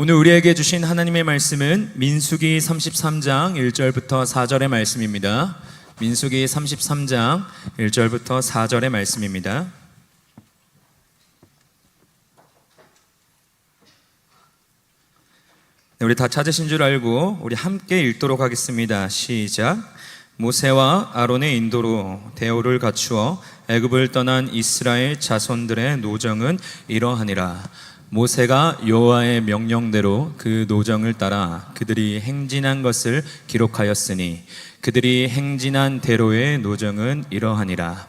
오늘 우리에게 주신 하나님의 말씀은 민수기 33장 1절부터 4절의 말씀입니다. 민수기 33장 1절부터 4절의 말씀입니다. 네, 우리 다 찾으신 줄 알고 우리 함께 읽도록 하겠습니다. 시작. 모세와 아론의 인도로 대오를 갖추어 애굽을 떠난 이스라엘 자손들의 노정은 이러하니라. 모세가 여호와의 명령대로 그 노정을 따라 그들이 행진한 것을 기록하였으니 그들이 행진한 대로의 노정은 이러하니라.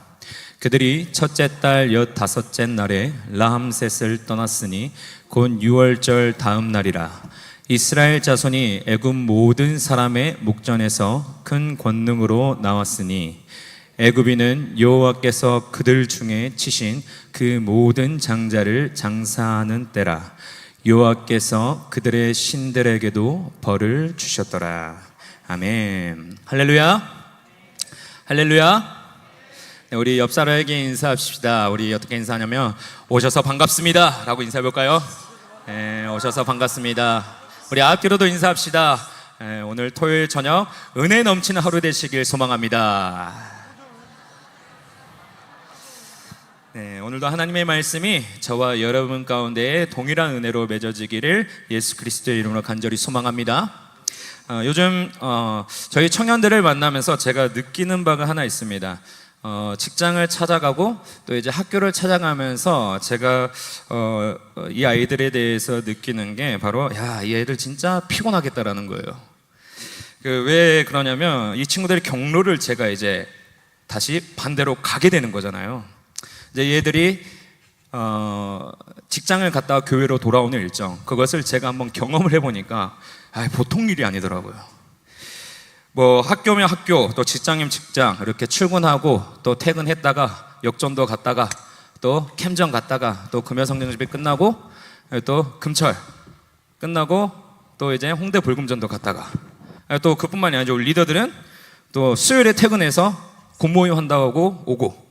그들이 첫째 달 15째 날에 라함셋을 떠났으니 곧 6월절 다음 날이라. 이스라엘 자손이 애굽 모든 사람의 목전에서 큰 권능으로 나왔으니 애굽인은 여호와께서 그들 중에 치신 그 모든 장자를 장사하는 때라. 여호와께서 그들의 신들에게도 벌을 주셨더라. 아멘. 할렐루야. 할렐루야. 네, 우리 옆 사람에게 인사합시다. 우리 어떻게 인사하냐면 오셔서 반갑습니다 라고 인사해볼까요? 네, 오셔서 반갑습니다. 우리 앞뒤로도 인사합시다. 네, 오늘 토요일 저녁 은혜 넘치는 하루 되시길 소망합니다. 네, 오늘도 하나님의 말씀이 저와 여러분 가운데 동일한 은혜로 맺어지기를 예수 그리스도의 이름으로 간절히 소망합니다. 요즘 저희 청년들을 만나면서 제가 느끼는 바가 하나 있습니다. 직장을 찾아가고 또 이제 학교를 찾아가면서 제가 이 아이들에 대해서 느끼는 게 바로 이 애들 진짜 피곤하겠다라는 거예요. 왜 그러냐면 이 친구들의 경로를 제가 이제 다시 반대로 가게 되는 거잖아요. 이제 얘들이 직장을 갔다가 교회로 돌아오는 일정, 그것을 제가 한번 경험을 해보니까 보통 일이 아니더라고요. 뭐 학교면 학교, 또 직장이면 직장, 이렇게 출근하고 또 퇴근했다가 역전도 갔다가 또 캠전 갔다가 또 금요성경집회 끝나고 또 금철 끝나고 또 이제 홍대 불금전도 갔다가 또 그뿐만이 아니죠. 우리 리더들은 또 수요일에 퇴근해서 굿모임 한다고 오고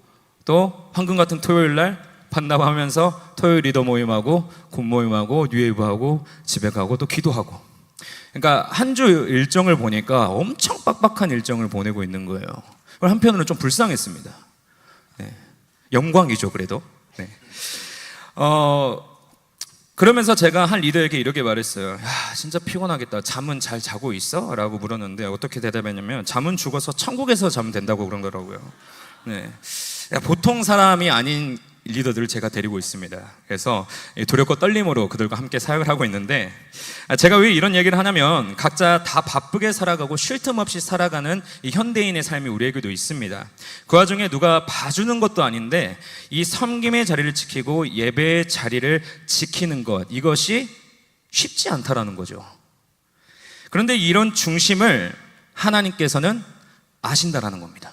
또 황금 같은 토요일 날 반납하면서 토요일 리더 모임하고 굿모임하고 뉴웨이브하고 집에 가고 또 기도하고, 그러니까 한 주 일정을 보니까 엄청 빡빡한 일정을 보내고 있는 거예요. 한편으로는 좀 불쌍했습니다. 네. 영광이죠, 그래도. 네. 그러면서 제가 한 리더에게 이렇게 말했어요. 진짜 피곤하겠다. 잠은 잘 자고 있어? 라고 물었는데 어떻게 대답했냐면 잠은 죽어서 천국에서 자면 된다고 그런 거라고요. 네. 보통 사람이 아닌 리더들을 제가 데리고 있습니다. 그래서 두렵고 떨림으로 그들과 함께 사역을 하고 있는데, 제가 왜 이런 얘기를 하냐면 각자 다 바쁘게 살아가고 쉴 틈 없이 살아가는 이 현대인의 삶이 우리에게도 있습니다. 그 와중에 누가 봐주는 것도 아닌데 이 섬김의 자리를 지키고 예배의 자리를 지키는 것, 이것이 쉽지 않다라는 거죠. 그런데 이런 중심을 하나님께서는 아신다라는 겁니다.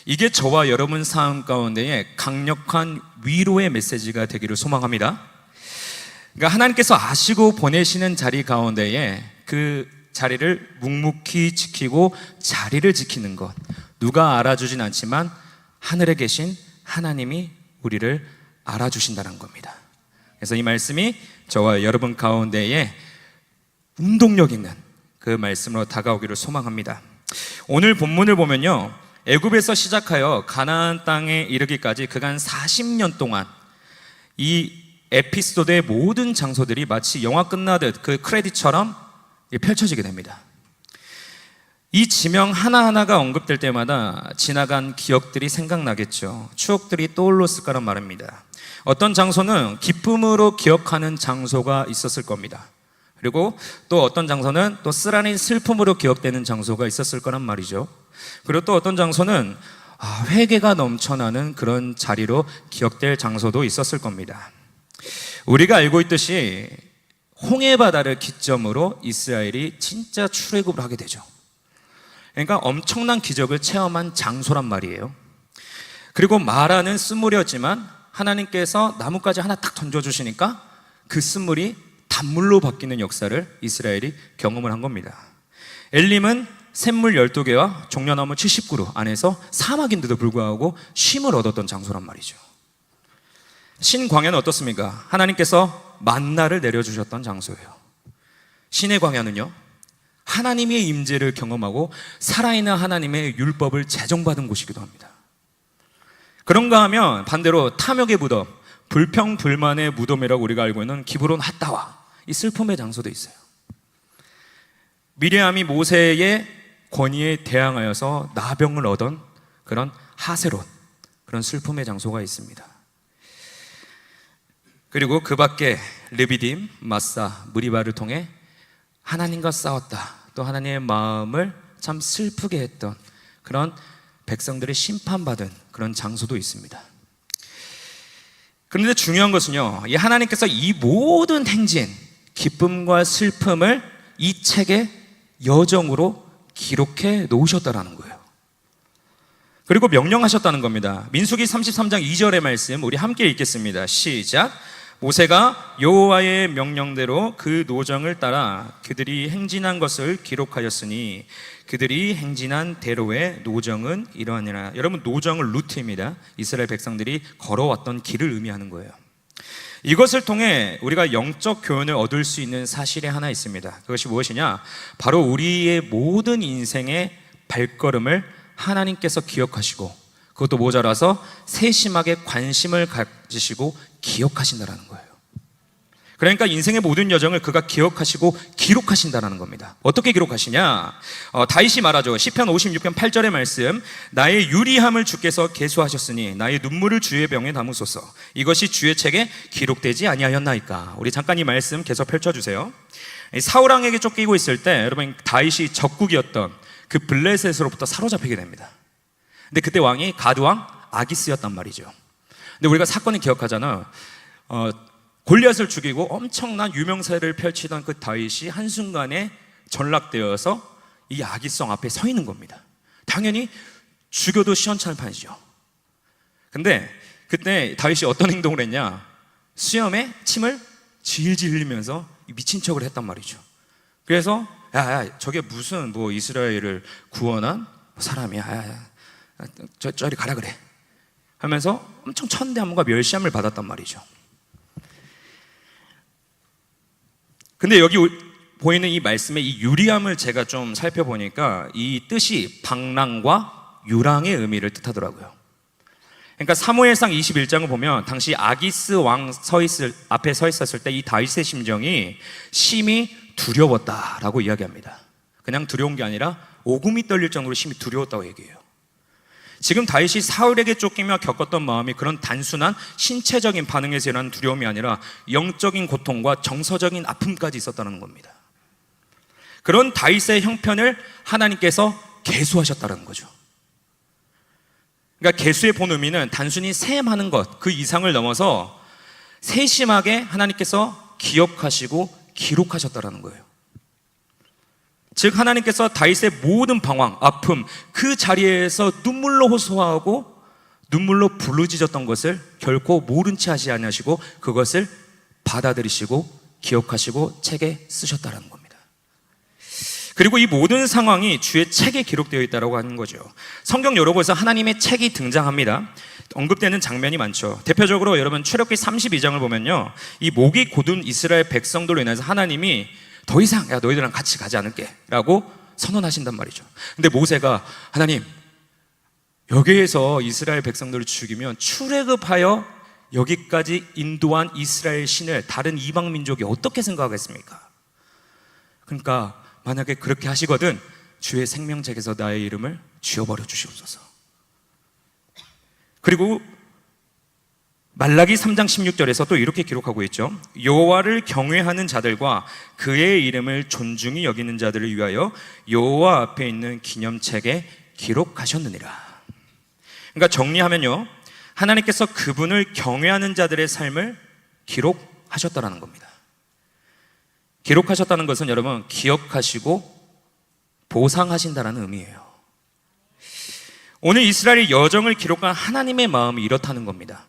이게 저와 여러분 삶 가운데에 강력한 위로의 메시지가 되기를 소망합니다. 그러니까 하나님께서 아시고 보내시는 자리 가운데에 그 자리를 묵묵히 지키고 자리를 지키는 것, 누가 알아주진 않지만 하늘에 계신 하나님이 우리를 알아주신다는 겁니다. 그래서 이 말씀이 저와 여러분 가운데에 운동력 있는 그 말씀으로 다가오기를 소망합니다. 오늘 본문을 보면요, 애굽에서 시작하여 가나안 땅에 이르기까지 그간 40년 동안 이 에피소드의 모든 장소들이 마치 영화 끝나듯 그 크레딧처럼 펼쳐지게 됩니다. 이 지명 하나하나가 언급될 때마다 지나간 기억들이 생각나겠죠. 추억들이 떠올랐을 거란 말입니다. 어떤 장소는 기쁨으로 기억하는 장소가 있었을 겁니다. 그리고 또 어떤 장소는 또 쓰라린 슬픔으로 기억되는 장소가 있었을 거란 말이죠. 그리고 또 어떤 장소는 회개가 넘쳐나는 그런 자리로 기억될 장소도 있었을 겁니다. 우리가 알고 있듯이 홍해바다를 기점으로 이스라엘이 진짜 출애굽을 하게 되죠. 그러니까 엄청난 기적을 체험한 장소란 말이에요. 그리고 마라는 쓴물이었지만 하나님께서 나뭇가지 하나 딱 던져주시니까 그 쓴물이 단물로 바뀌는 역사를 이스라엘이 경험을 한 겁니다. 엘림은 샘물 12개와 종려나무 70그루 안에서 사막인데도 불구하고 쉼을 얻었던 장소란 말이죠. 신광야는 어떻습니까? 하나님께서 만나를 내려주셨던 장소예요. 신의 광야는요, 하나님의 임재를 경험하고 살아있는 하나님의 율법을 제정받은 곳이기도 합니다. 그런가 하면 반대로 탐욕의 무덤, 불평불만의 무덤이라고 우리가 알고 있는 기브론 핫다와, 이 슬픔의 장소도 있어요. 미리암이 모세의 권위에 대항하여서 나병을 얻은 그런 하세론, 그런 슬픔의 장소가 있습니다. 그리고 그 밖에 르비딤, 마사, 무리바를 통해 하나님과 싸웠다, 또 하나님의 마음을 참 슬프게 했던 그런 백성들의 심판받은 그런 장소도 있습니다. 그런데 중요한 것은요, 이 하나님께서 이 모든 행진, 기쁨과 슬픔을 이 책에 여정으로 기록해 놓으셨다라는 거예요. 그리고 명령하셨다는 겁니다. 민수기 33장 2절의 말씀 우리 함께 읽겠습니다. 시작. 모세가 여호와의 명령대로 그 노정을 따라 그들이 행진한 것을 기록하였으니 그들이 행진한 대로의 노정은 이러하니라. 여러분, 노정은 루트입니다. 이스라엘 백성들이 걸어왔던 길을 의미하는 거예요. 이것을 통해 우리가 영적 교훈을 얻을 수 있는 사실이 하나 있습니다. 그것이 무엇이냐? 바로 우리의 모든 인생의 발걸음을 하나님께서 기억하시고, 그것도 모자라서 세심하게 관심을 가지시고 기억하신다는 거예요. 그러니까 인생의 모든 여정을 그가 기억하시고 기록하신다는 겁니다. 어떻게 기록하시냐? 다윗이 말하죠. 시편 56편 8절의 말씀, 나의 유리함을 주께서 계수하셨으니 나의 눈물을 주의 병에 담으소서. 이것이 주의 책에 기록되지 아니하였나이까. 우리 잠깐 이 말씀 계속 펼쳐주세요. 사울 왕에게 쫓기고 있을 때 여러분, 다윗이 적국이었던 그 블레셋으로부터 사로잡히게 됩니다. 근데 그때 왕이 가드 왕 아기스였단 말이죠. 근데 우리가 사건을 기억하잖아요. 골리앗을 죽이고 엄청난 유명세를 펼치던 그 다윗이 한순간에 전락되어서 이 아기성 앞에 서 있는 겁니다. 당연히 죽여도 시원찮을판이죠. 근데 그때 다윗이 어떤 행동을 했냐? 수염에 침을 질질 흘리면서 미친 척을 했단 말이죠. 그래서 야, 저게 무슨 뭐 이스라엘을 구원한 사람이야. 저리 가라 그래 하면서 엄청 천대함과 멸시함을 받았단 말이죠. 근데 여기 보이는 이 말씀의 이 유리함을 제가 좀 살펴보니까 이 뜻이 방랑과 유랑의 의미를 뜻하더라고요. 그러니까 사무엘상 21장을 보면 당시 아기스 왕 앞에 서 있었을 때 이 다윗의 심정이 심히 두려웠다라고 이야기합니다. 그냥 두려운 게 아니라 오금이 떨릴 정도로 심히 두려웠다고 얘기해요. 지금 다윗이 사울에게 쫓기며 겪었던 마음이 그런 단순한 신체적인 반응에서 일어난 두려움이 아니라 영적인 고통과 정서적인 아픔까지 있었다는 겁니다. 그런 다윗의 형편을 하나님께서 계수하셨다는 거죠. 그러니까 계수의 본 의미는 단순히 셈하는 것, 그 이상을 넘어서 세심하게 하나님께서 기억하시고 기록하셨다는 거예요. 즉 하나님께서 다윗의 모든 방황, 아픔, 그 자리에서 눈물로 호소하고 눈물로 부르짖었던 것을 결코 모른 채 하지 아니하시고 그것을 받아들이시고 기억하시고 책에 쓰셨다는 겁니다. 그리고 이 모든 상황이 주의 책에 기록되어 있다고 하는 거죠. 성경 여러 곳에서 하나님의 책이 등장합니다. 언급되는 장면이 많죠. 대표적으로 여러분 출애굽기 32장을 보면요, 이 목이 곧은 이스라엘 백성들로 인해서 하나님이 더 이상 너희들랑 같이 가지 않을게 라고 선언하신단 말이죠. 근데 모세가 하나님, 여기에서 이스라엘 백성들을 죽이면 출애굽하여 여기까지 인도한 이스라엘 신을 다른 이방 민족이 어떻게 생각하겠습니까? 그러니까 만약에 그렇게 하시거든 주의 생명책에서 나의 이름을 지워버려 주시옵소서. 그리고 말라기 3장 16절에서 또 이렇게 기록하고 있죠. 여호와를 경외하는 자들과 그의 이름을 존중히 여기는 자들을 위하여 여호와 앞에 있는 기념책에 기록하셨느니라. 그러니까 정리하면요, 하나님께서 그분을 경외하는 자들의 삶을 기록하셨다라는 겁니다. 기록하셨다는 것은 여러분 기억하시고 보상하신다라는 의미예요. 오늘 이스라엘의 여정을 기록한 하나님의 마음이 이렇다는 겁니다.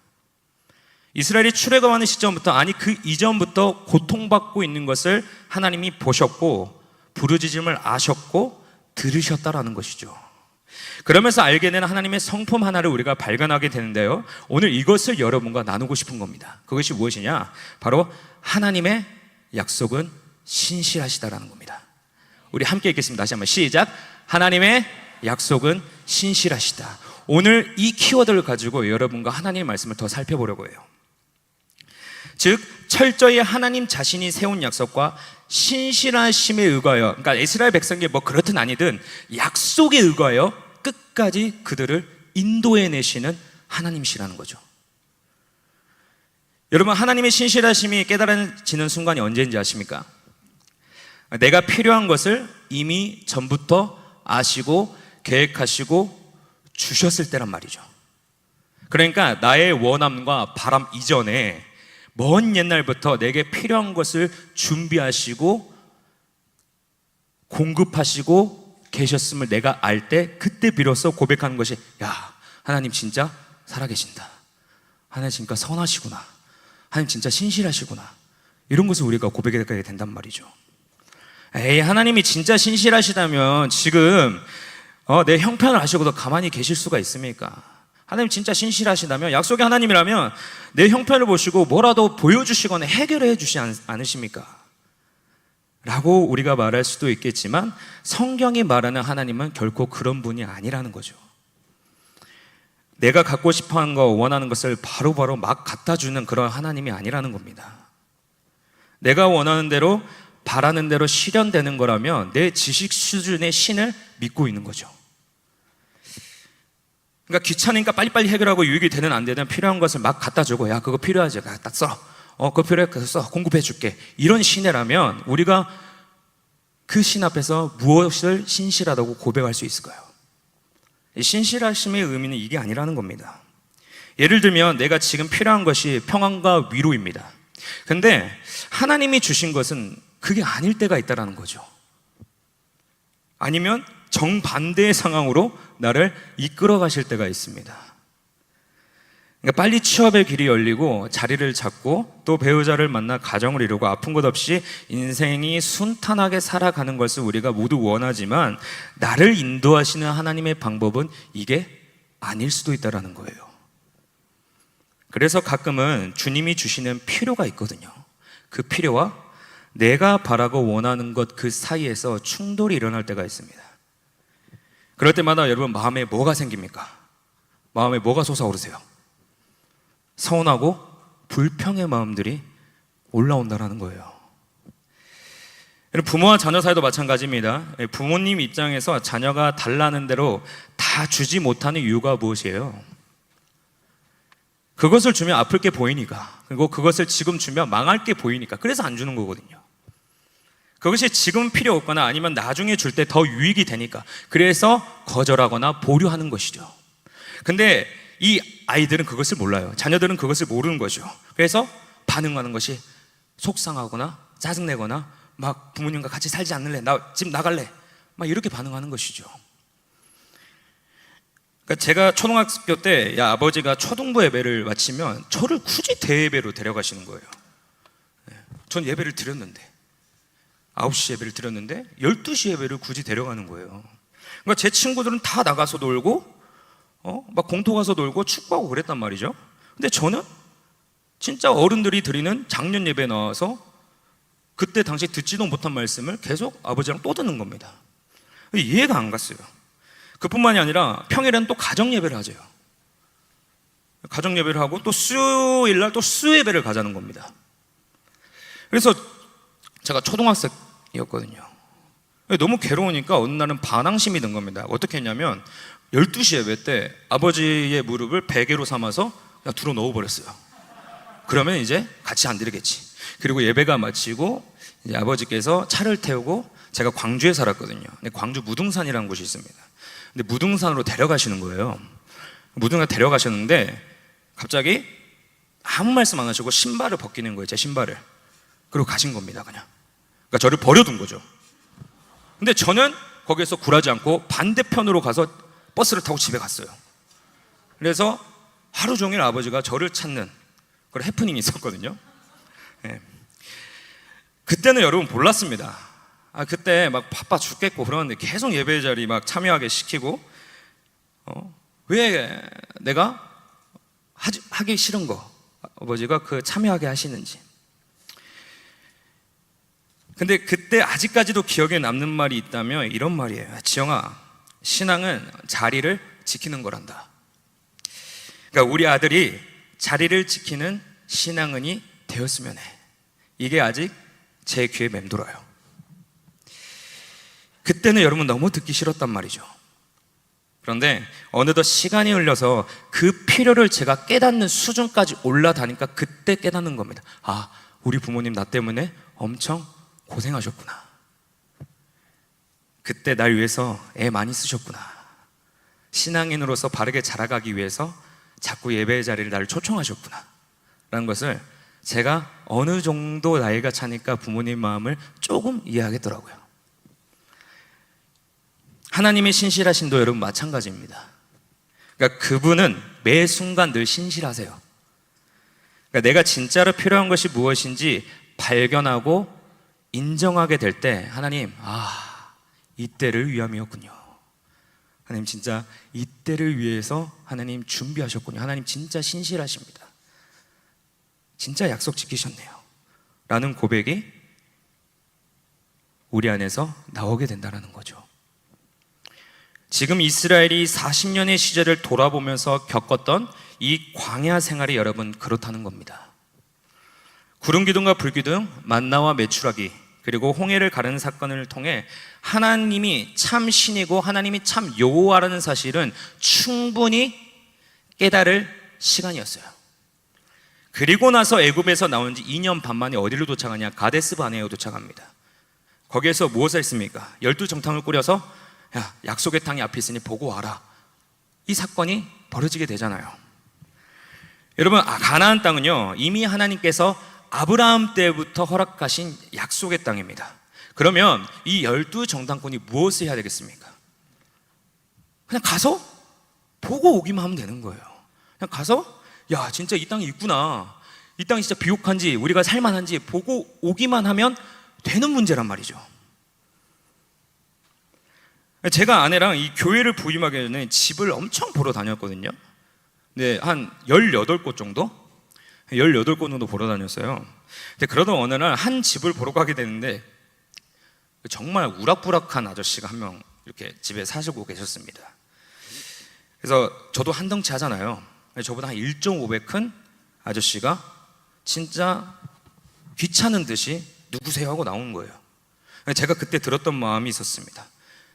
이스라엘이 출애굽하는 시점부터, 아니 그 이전부터 고통받고 있는 것을 하나님이 보셨고 부르짖음을 아셨고 들으셨다라는 것이죠. 그러면서 알게 되는 하나님의 성품 하나를 우리가 발견하게 되는데요, 오늘 이것을 여러분과 나누고 싶은 겁니다. 그것이 무엇이냐? 바로 하나님의 약속은 신실하시다라는 겁니다. 우리 함께 읽겠습니다. 다시 한번 시작. 하나님의 약속은 신실하시다. 오늘 이 키워드를 가지고 여러분과 하나님의 말씀을 더 살펴보려고 해요. 즉 철저히 하나님 자신이 세운 약속과 신실하심에 의거하여, 그러니까 이스라엘 백성에게 뭐 그렇든 아니든 약속에 의거하여 끝까지 그들을 인도해내시는 하나님이시라는 거죠. 여러분, 하나님의 신실하심이 깨달아지는 순간이 언제인지 아십니까? 내가 필요한 것을 이미 전부터 아시고 계획하시고 주셨을 때란 말이죠. 그러니까 나의 원함과 바람 이전에 먼 옛날부터 내게 필요한 것을 준비하시고 공급하시고 계셨음을 내가 알 때, 그때 비로소 고백하는 것이, 야, 하나님 진짜 살아계신다, 하나님 진짜 선하시구나, 하나님 진짜 신실하시구나, 이런 것을 우리가 고백하게 된단 말이죠. 에이, 하나님이 진짜 신실하시다면 지금 내 형편을 아시고도 가만히 계실 수가 있습니까? 하나님 진짜 신실하시다면, 약속의 하나님이라면 내 형편을 보시고 뭐라도 보여주시거나 해결해 주시지 않으십니까? 라고 우리가 말할 수도 있겠지만, 성경이 말하는 하나님은 결코 그런 분이 아니라는 거죠. 내가 갖고 싶어하는 거, 원하는 것을 바로바로 막 갖다 주는 그런 하나님이 아니라는 겁니다. 내가 원하는 대로, 바라는 대로 실현되는 거라면 내 지식 수준의 신을 믿고 있는 거죠. 그러니까 귀찮으니까 빨리빨리 해결하고 유익이 되는 안 되는 필요한 것을 막 갖다 주고, 야, 그거 필요하지? 딱 써. 그거 필요해? 그래서 써. 공급해 줄게. 이런 신이라면 우리가 그 신 앞에서 무엇을 신실하다고 고백할 수 있을까요? 신실하심의 의미는 이게 아니라는 겁니다. 예를 들면 내가 지금 필요한 것이 평안과 위로입니다. 근데 하나님이 주신 것은 그게 아닐 때가 있다는 거죠. 아니면 정반대의 상황으로 나를 이끌어 가실 때가 있습니다. 그러니까 빨리 취업의 길이 열리고 자리를 잡고 또 배우자를 만나 가정을 이루고 아픈 것 없이 인생이 순탄하게 살아가는 것을 우리가 모두 원하지만, 나를 인도하시는 하나님의 방법은 이게 아닐 수도 있다는 거예요. 그래서 가끔은 주님이 주시는 필요가 있거든요. 그 필요와 내가 바라고 원하는 것 그 사이에서 충돌이 일어날 때가 있습니다. 그럴 때마다 여러분, 마음에 뭐가 생깁니까? 마음에 뭐가 솟아오르세요? 서운하고 불평의 마음들이 올라온다는 거예요. 부모와 자녀 사이도 마찬가지입니다. 부모님 입장에서 자녀가 달라는 대로 다 주지 못하는 이유가 무엇이에요? 그것을 주면 아플 게 보이니까, 그리고 그것을 지금 주면 망할 게 보이니까, 그래서 안 주는 거거든요. 그것이 지금 필요 없거나 아니면 나중에 줄 때 더 유익이 되니까, 그래서 거절하거나 보류하는 것이죠. 근데 이 아이들은 그것을 몰라요. 자녀들은 그것을 모르는 거죠. 그래서 반응하는 것이 속상하거나 짜증내거나, 막 부모님과 같이 살지 않을래, 나 집 나갈래, 막 이렇게 반응하는 것이죠. 그러니까 제가 초등학교 때, 아버지가 초등부 예배를 마치면 저를 굳이 대예배로 데려가시는 거예요. 전 예배를 드렸는데, 9시 예배를 드렸는데 12시 예배를 굳이 데려가는 거예요. 그러니까 제 친구들은 다 나가서 놀고 막 공터 가서 놀고 축구하고 그랬단 말이죠. 근데 저는 진짜 어른들이 드리는 작년 예배에 나와서 그때 당시 듣지도 못한 말씀을 계속 아버지랑 또 듣는 겁니다. 이해가 안 갔어요. 그뿐만이 아니라 평일에는 또 가정 예배를 하죠. 가정 예배를 하고 또 수요일날 또 수요 예배를 가자는 겁니다. 그래서 제가 초등학생이었거든요. 너무 괴로우니까 어느 날은 반항심이 든 겁니다. 어떻게 했냐면 12시 예배 때 아버지의 무릎을 베개로 삼아서 그냥 들어 넣어버렸어요. 그러면 이제 같이 안 드리겠지. 그리고 예배가 마치고 이제 아버지께서 차를 태우고, 제가 광주에 살았거든요. 근데 광주 무등산이라는 곳이 있습니다. 근데 무등산으로 데려가시는 거예요. 무등산 데려가셨는데 갑자기 아무 말씀 안 하시고 신발을 벗기는 거예요. 제 신발을. 그리고 가신 겁니다. 그러니까 저를 버려둔 거죠. 근데 저는 거기에서 굴하지 않고 반대편으로 가서 버스를 타고 집에 갔어요. 그래서 하루 종일 아버지가 저를 찾는 그런 해프닝이 있었거든요. 네. 그때는 여러분 몰랐습니다. 그때 막 바빠 죽겠고 그러는데 계속 예배 자리 막 참여하게 시키고, 왜 내가 하기 싫은 거 아버지가 참여하게 하시는지. 근데 그때 아직까지도 기억에 남는 말이 있다면 이런 말이에요. 지영아, 신앙은 자리를 지키는 거란다. 그러니까 우리 아들이 자리를 지키는 신앙은이 되었으면 해. 이게 아직 제 귀에 맴돌아요. 그때는 여러분 너무 듣기 싫었단 말이죠. 그런데 어느덧 시간이 흘러서 그 필요를 제가 깨닫는 수준까지 올라다니까 그때 깨닫는 겁니다. 아, 우리 부모님 나 때문에 엄청 고생하셨구나. 그때 날 위해서 애 많이 쓰셨구나. 신앙인으로서 바르게 자라가기 위해서 자꾸 예배의 자리를 나를 초청하셨구나 라는 것을 제가 어느 정도 나이가 차니까 부모님 마음을 조금 이해하겠더라고요. 하나님의 신실하심도 여러분 마찬가지입니다. 그러니까 그분은 매 순간 늘 신실하세요. 그러니까 내가 진짜로 필요한 것이 무엇인지 발견하고 인정하게 될 때 하나님, 이때를 위함이었군요. 하나님 진짜 이때를 위해서 하나님 준비하셨군요. 하나님 진짜 신실하십니다. 진짜 약속 지키셨네요 라는 고백이 우리 안에서 나오게 된다는 거죠. 지금 이스라엘이 40년의 시절을 돌아보면서 겪었던 이 광야 생활이 여러분 그렇다는 겁니다. 구름 기둥과 불 기둥, 만나와 메추라기, 그리고 홍해를 가르는 사건을 통해 하나님이 참 신이고 하나님이 참 여호와라는 사실은 충분히 깨달을 시간이었어요. 그리고 나서 애굽에서 나온 지 2년 반 만에 어디로 도착하냐? 가데스 바네에 도착합니다. 거기에서 무엇을 했습니까? 12정탐을 꾸려서 야, 약속의 땅이 앞에 있으니 보고 와라. 이 사건이 벌어지게 되잖아요. 여러분, 가나안 땅은요 이미 하나님께서 아브라함 때부터 허락하신 약속의 땅입니다. 그러면 이 12정탐꾼이 무엇을 해야 되겠습니까? 그냥 가서 보고 오기만 하면 되는 거예요. 그냥 가서 야, 진짜 이 땅이 있구나, 이 땅이 진짜 비옥한지 우리가 살만한지 보고 오기만 하면 되는 문제란 말이죠. 제가 아내랑 이 교회를 부임하기 전에 집을 엄청 보러 다녔거든요. 네, 한 18곳 정도? 18곳 정도 보러 다녔어요. 근데 그러던 어느 날 한 집을 보러 가게 되는데 정말 우락부락한 아저씨가 한 명 이렇게 집에 사시고 계셨습니다. 그래서 저도 한 덩치 하잖아요. 저보다 한 1.5배 큰 아저씨가 진짜 귀찮은 듯이 누구세요 하고 나오는 거예요. 제가 그때 들었던 마음이 있었습니다.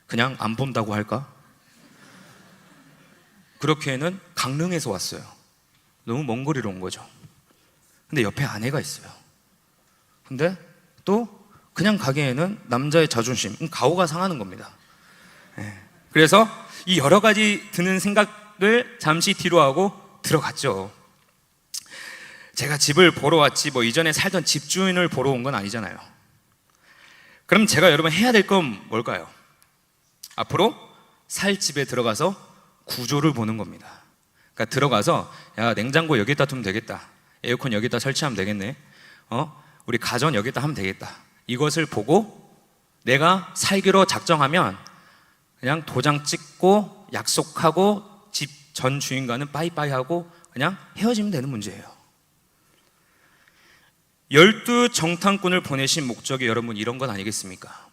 그냥 안 본다고 할까? 그렇게는 강릉에서 왔어요. 너무 먼 거리로 온 거죠. 근데 옆에 아내가 있어요. 근데 또 그냥 가기에는 남자의 자존심, 가오가 상하는 겁니다. 그래서 이 여러 가지 드는 생각을 잠시 뒤로 하고 들어갔죠. 제가 집을 보러 왔지 뭐 이전에 살던 집주인을 보러 온 건 아니잖아요. 그럼 제가 여러분 해야 될 건 뭘까요? 앞으로 살 집에 들어가서 구조를 보는 겁니다. 그러니까 들어가서 야, 냉장고 여기다 두면 되겠다, 에어컨 여기다 설치하면 되겠네, 우리 가전 여기다 하면 되겠다, 이것을 보고 내가 살기로 작정하면 그냥 도장 찍고 약속하고 집 전 주인과는 빠이빠이 하고 그냥 헤어지면 되는 문제예요. 12정탐꾼을 보내신 목적이 여러분 이런 건 아니겠습니까?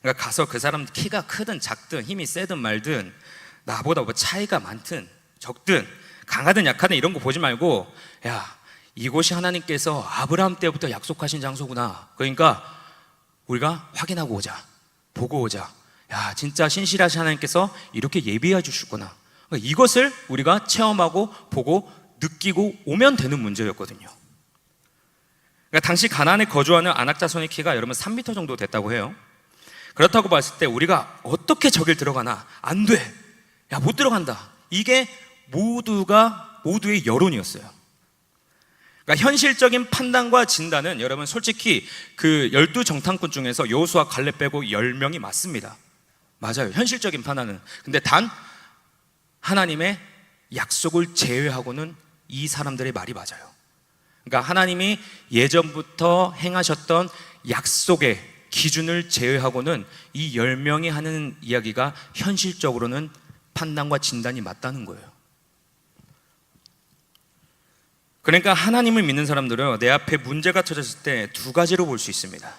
그러니까 가서 그 사람 키가 크든 작든 힘이 세든 말든 나보다 뭐 차이가 많든 적든 강하든 약하든 이런 거 보지 말고 야, 이곳이 하나님께서 아브라함 때부터 약속하신 장소구나. 그러니까 우리가 확인하고 오자, 보고 오자. 야, 진짜 신실하신 하나님께서 이렇게 예비해 주셨구나. 그러니까 이것을 우리가 체험하고 보고 느끼고 오면 되는 문제였거든요. 그러니까 당시 가나안에 거주하는 아낙 자손의 키가 여러분 3m 정도 됐다고 해요. 그렇다고 봤을 때 우리가 어떻게 저길 들어가나? 안 돼. 야, 못 들어간다. 이게 모두의 여론이었어요. 그러니까 현실적인 판단과 진단은 여러분 솔직히 그 12정탐꾼 중에서 여호수아 갈렙 빼고 10명이 맞습니다. 맞아요. 현실적인 판단은. 근데 단 하나님의 약속을 제외하고는 이 사람들의 말이 맞아요. 그러니까 하나님이 예전부터 행하셨던 약속의 기준을 제외하고는 이 10명이 하는 이야기가 현실적으로는 판단과 진단이 맞다는 거예요. 그러니까 하나님을 믿는 사람들은 내 앞에 문제가 터졌을 때 두 가지로 볼 수 있습니다.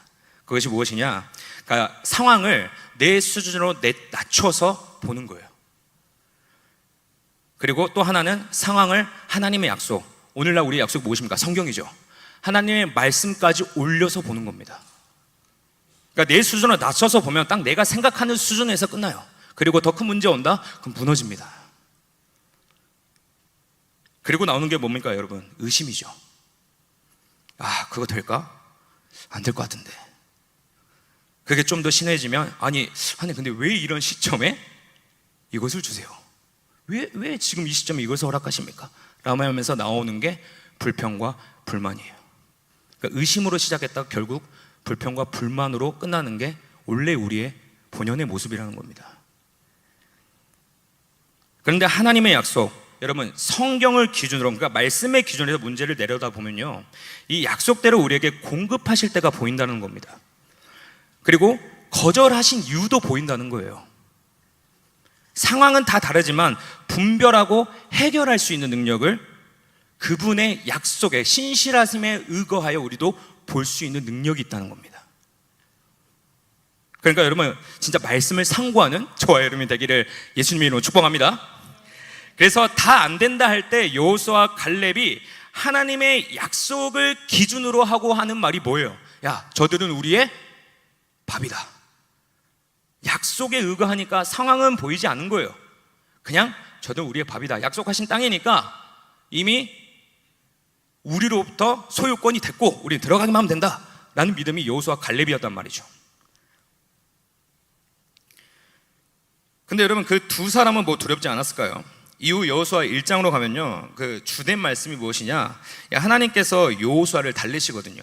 그것이 무엇이냐? 그러니까 상황을 내 수준으로 낮춰서 보는 거예요. 그리고 또 하나는 상황을 하나님의 약속, 오늘날 우리의 약속이 무엇입니까? 성경이죠. 하나님의 말씀까지 올려서 보는 겁니다. 그러니까 내 수준을 낮춰서 보면 딱 내가 생각하는 수준에서 끝나요. 그리고 더 큰 문제 온다? 그럼 무너집니다. 그리고 나오는 게 뭡니까, 여러분? 의심이죠. 아, 그거 될까? 안 될 것 같은데. 그게 좀 더 심해지면 아니 근데 왜 이런 시점에 이것을 주세요? 왜 지금 이 시점에 이것을 허락하십니까? 라고 하면서 나오는 게 불평과 불만이에요. 그러니까 의심으로 시작했다가 결국 불평과 불만으로 끝나는 게 원래 우리의 본연의 모습이라는 겁니다. 그런데 하나님의 약속, 여러분 성경을 기준으로, 그러니까 말씀의 기준에서 문제를 내려다보면요, 이 약속대로 우리에게 공급하실 때가 보인다는 겁니다. 그리고 거절하신 이유도 보인다는 거예요. 상황은 다 다르지만 분별하고 해결할 수 있는 능력을 그분의 약속에, 신실하심에 의거하여 우리도 볼 수 있는 능력이 있다는 겁니다. 그러니까 여러분 진짜 말씀을 상고하는 저와 여러분이 되기를 예수님의 이름으로 축복합니다. 그래서 다 안 된다 할 때 여호수아와 갈렙이 하나님의 약속을 기준으로 하고 하는 말이 뭐예요? 야, 저들은 우리의 밥이다. 약속에 의거하니까 상황은 보이지 않는 거예요. 그냥 저들은 우리의 밥이다. 약속하신 땅이니까 이미 우리로부터 소유권이 됐고 우리는 들어가기만 하면 된다 라는 믿음이 여호수아와 갈렙이었단 말이죠. 근데 여러분 그 두 사람은 뭐 두렵지 않았을까요? 이후 여호수아 1장으로 가면요, 그 주된 말씀이 무엇이냐, 하나님께서 여호수아를 달래시거든요.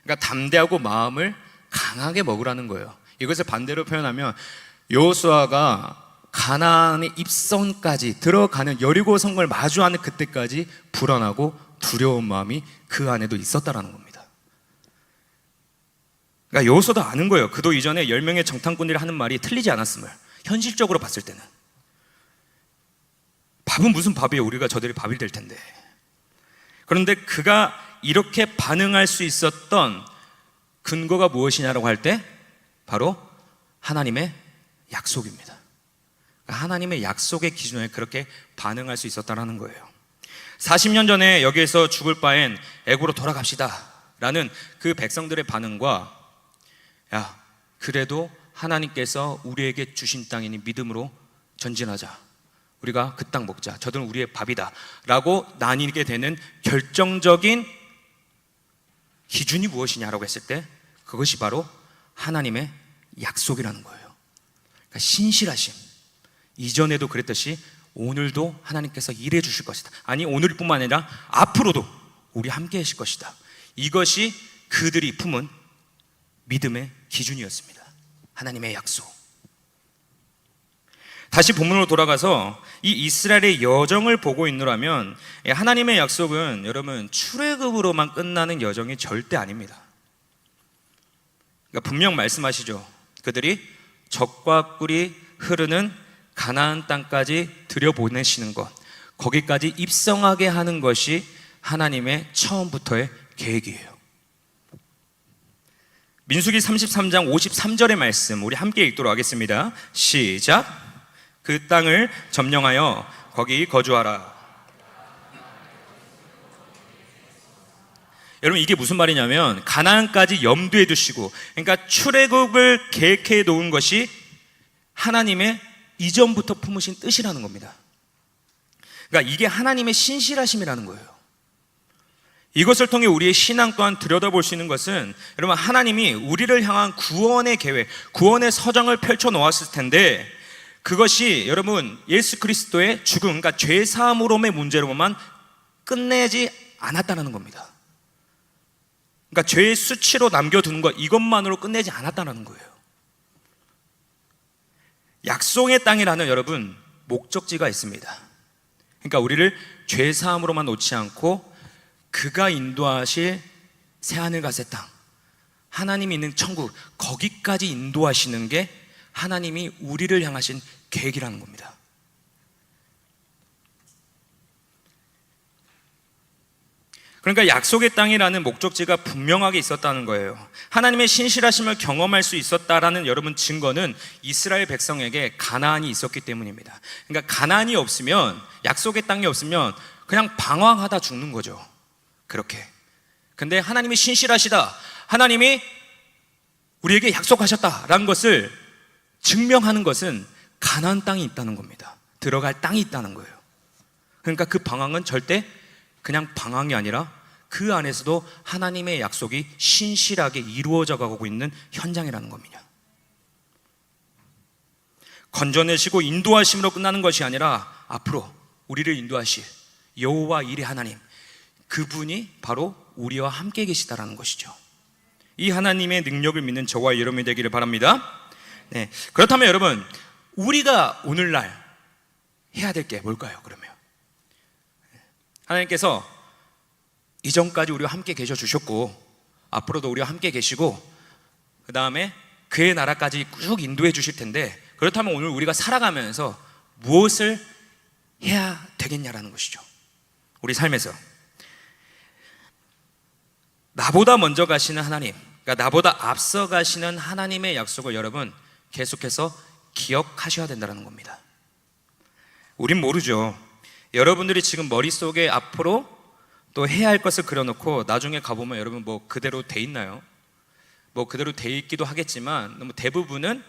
그러니까 담대하고 마음을 강하게 먹으라는 거예요. 이것을 반대로 표현하면 여호수아가 가나안의 입성까지 들어가는 여리고 성을 마주하는 그때까지 불안하고 두려운 마음이 그 안에도 있었다라는 겁니다. 그러니까 여호수아도 아는 거예요. 그도 이전에 10명의 정탐꾼들이 하는 말이 틀리지 않았음을, 현실적으로 봤을 때는. 밥은 무슨 밥이에요? 우리가 저들이 밥이 될 텐데. 그런데 그가 이렇게 반응할 수 있었던 근거가 무엇이냐라고 할 때 바로 하나님의 약속입니다. 하나님의 약속의 기준에 그렇게 반응할 수 있었다는 거예요. 40년 전에 여기에서 죽을 바엔 애굽으로 돌아갑시다 라는 그 백성들의 반응과, 야, 그래도 하나님께서 우리에게 주신 땅이니 믿음으로 전진하자, 우리가 그 땅 먹자, 저들은 우리의 밥이다 라고 나뉘게 되는 결정적인 기준이 무엇이냐라고 했을 때 그것이 바로 하나님의 약속이라는 거예요. 그러니까 신실하심, 이전에도 그랬듯이 오늘도 하나님께서 일해 주실 것이다. 아니 오늘뿐만 아니라 앞으로도 우리 함께 하실 것이다. 이것이 그들이 품은 믿음의 기준이었습니다. 하나님의 약속. 다시 본문으로 돌아가서 이 이스라엘의 여정을 보고 있노라면 하나님의 약속은 여러분 출애굽으로만 끝나는 여정이 절대 아닙니다. 그러니까 분명 말씀하시죠. 그들이 젖과 꿀이 흐르는 가나안 땅까지 들여보내시는 것, 거기까지 입성하게 하는 것이 하나님의 처음부터의 계획이에요. 민수기 33장 53절의 말씀 우리 함께 읽도록 하겠습니다. 시작. 그 땅을 점령하여 거기 거주하라. 여러분 이게 무슨 말이냐면 가나안까지 염두에 두시고, 그러니까 출애굽을 계획해 놓은 것이 하나님의 이전부터 품으신 뜻이라는 겁니다. 그러니까 이게 하나님의 신실하심이라는 거예요. 이것을 통해 우리의 신앙 또한 들여다볼 수 있는 것은, 여러분 하나님이 우리를 향한 구원의 계획, 구원의 서정을 펼쳐 놓았을 텐데 그것이 여러분 예수 그리스도의 죽음, 그러니까 죄 사함으로의 문제로만 끝내지 않았다는 겁니다. 그러니까 죄의 수치로 남겨두는 것, 이것만으로 끝내지 않았다는 거예요. 약속의 땅이라는 여러분 목적지가 있습니다. 그러니까 우리를 죄 사함으로만 놓지 않고 그가 인도하실 새하늘과 새 땅, 하나님이 있는 천국, 거기까지 인도하시는 게 하나님이 우리를 향하신 계획이라는 겁니다. 그러니까 약속의 땅이라는 목적지가 분명하게 있었다는 거예요. 하나님의 신실하심을 경험할 수 있었다라는 여러분 증거는 이스라엘 백성에게 가나안이 있었기 때문입니다. 그러니까 가나안이 없으면, 약속의 땅이 없으면 그냥 방황하다 죽는 거죠. 그렇게. 근데 하나님이 신실하시다, 하나님이 우리에게 약속하셨다라는 것을 증명하는 것은 가나안 땅이 있다는 겁니다. 들어갈 땅이 있다는 거예요. 그러니까 그 방황은 절대 그냥 방황이 아니라 그 안에서도 하나님의 약속이 신실하게 이루어져 가고 있는 현장이라는 겁니다. 건져내시고 인도하심으로 끝나는 것이 아니라 앞으로 우리를 인도하실 여호와 일의 하나님, 그분이 바로 우리와 함께 계시다라는 것이죠. 이 하나님의 능력을 믿는 저와 여러분이 되기를 바랍니다. 네, 그렇다면 여러분, 우리가 오늘날 해야 될 게 뭘까요? 그러면 하나님께서 이전까지 우리와 함께 계셔 주셨고 앞으로도 우리와 함께 계시고 그 다음에 그의 나라까지 쭉 인도해 주실 텐데, 그렇다면 오늘 우리가 살아가면서 무엇을 해야 되겠냐라는 것이죠. 우리 삶에서 나보다 먼저 가시는 하나님, 그러니까 나보다 앞서 가시는 하나님의 약속을 여러분 계속해서 기억하셔야 된다는 겁니다. 우린 모르죠. 여러분들이 지금 머릿속에 앞으로 또 해야 할 것을 그려놓고 나중에 가보면 여러분 뭐 그대로 돼 있나요? 뭐 그대로 돼 있기도 하겠지만 너무 대부분은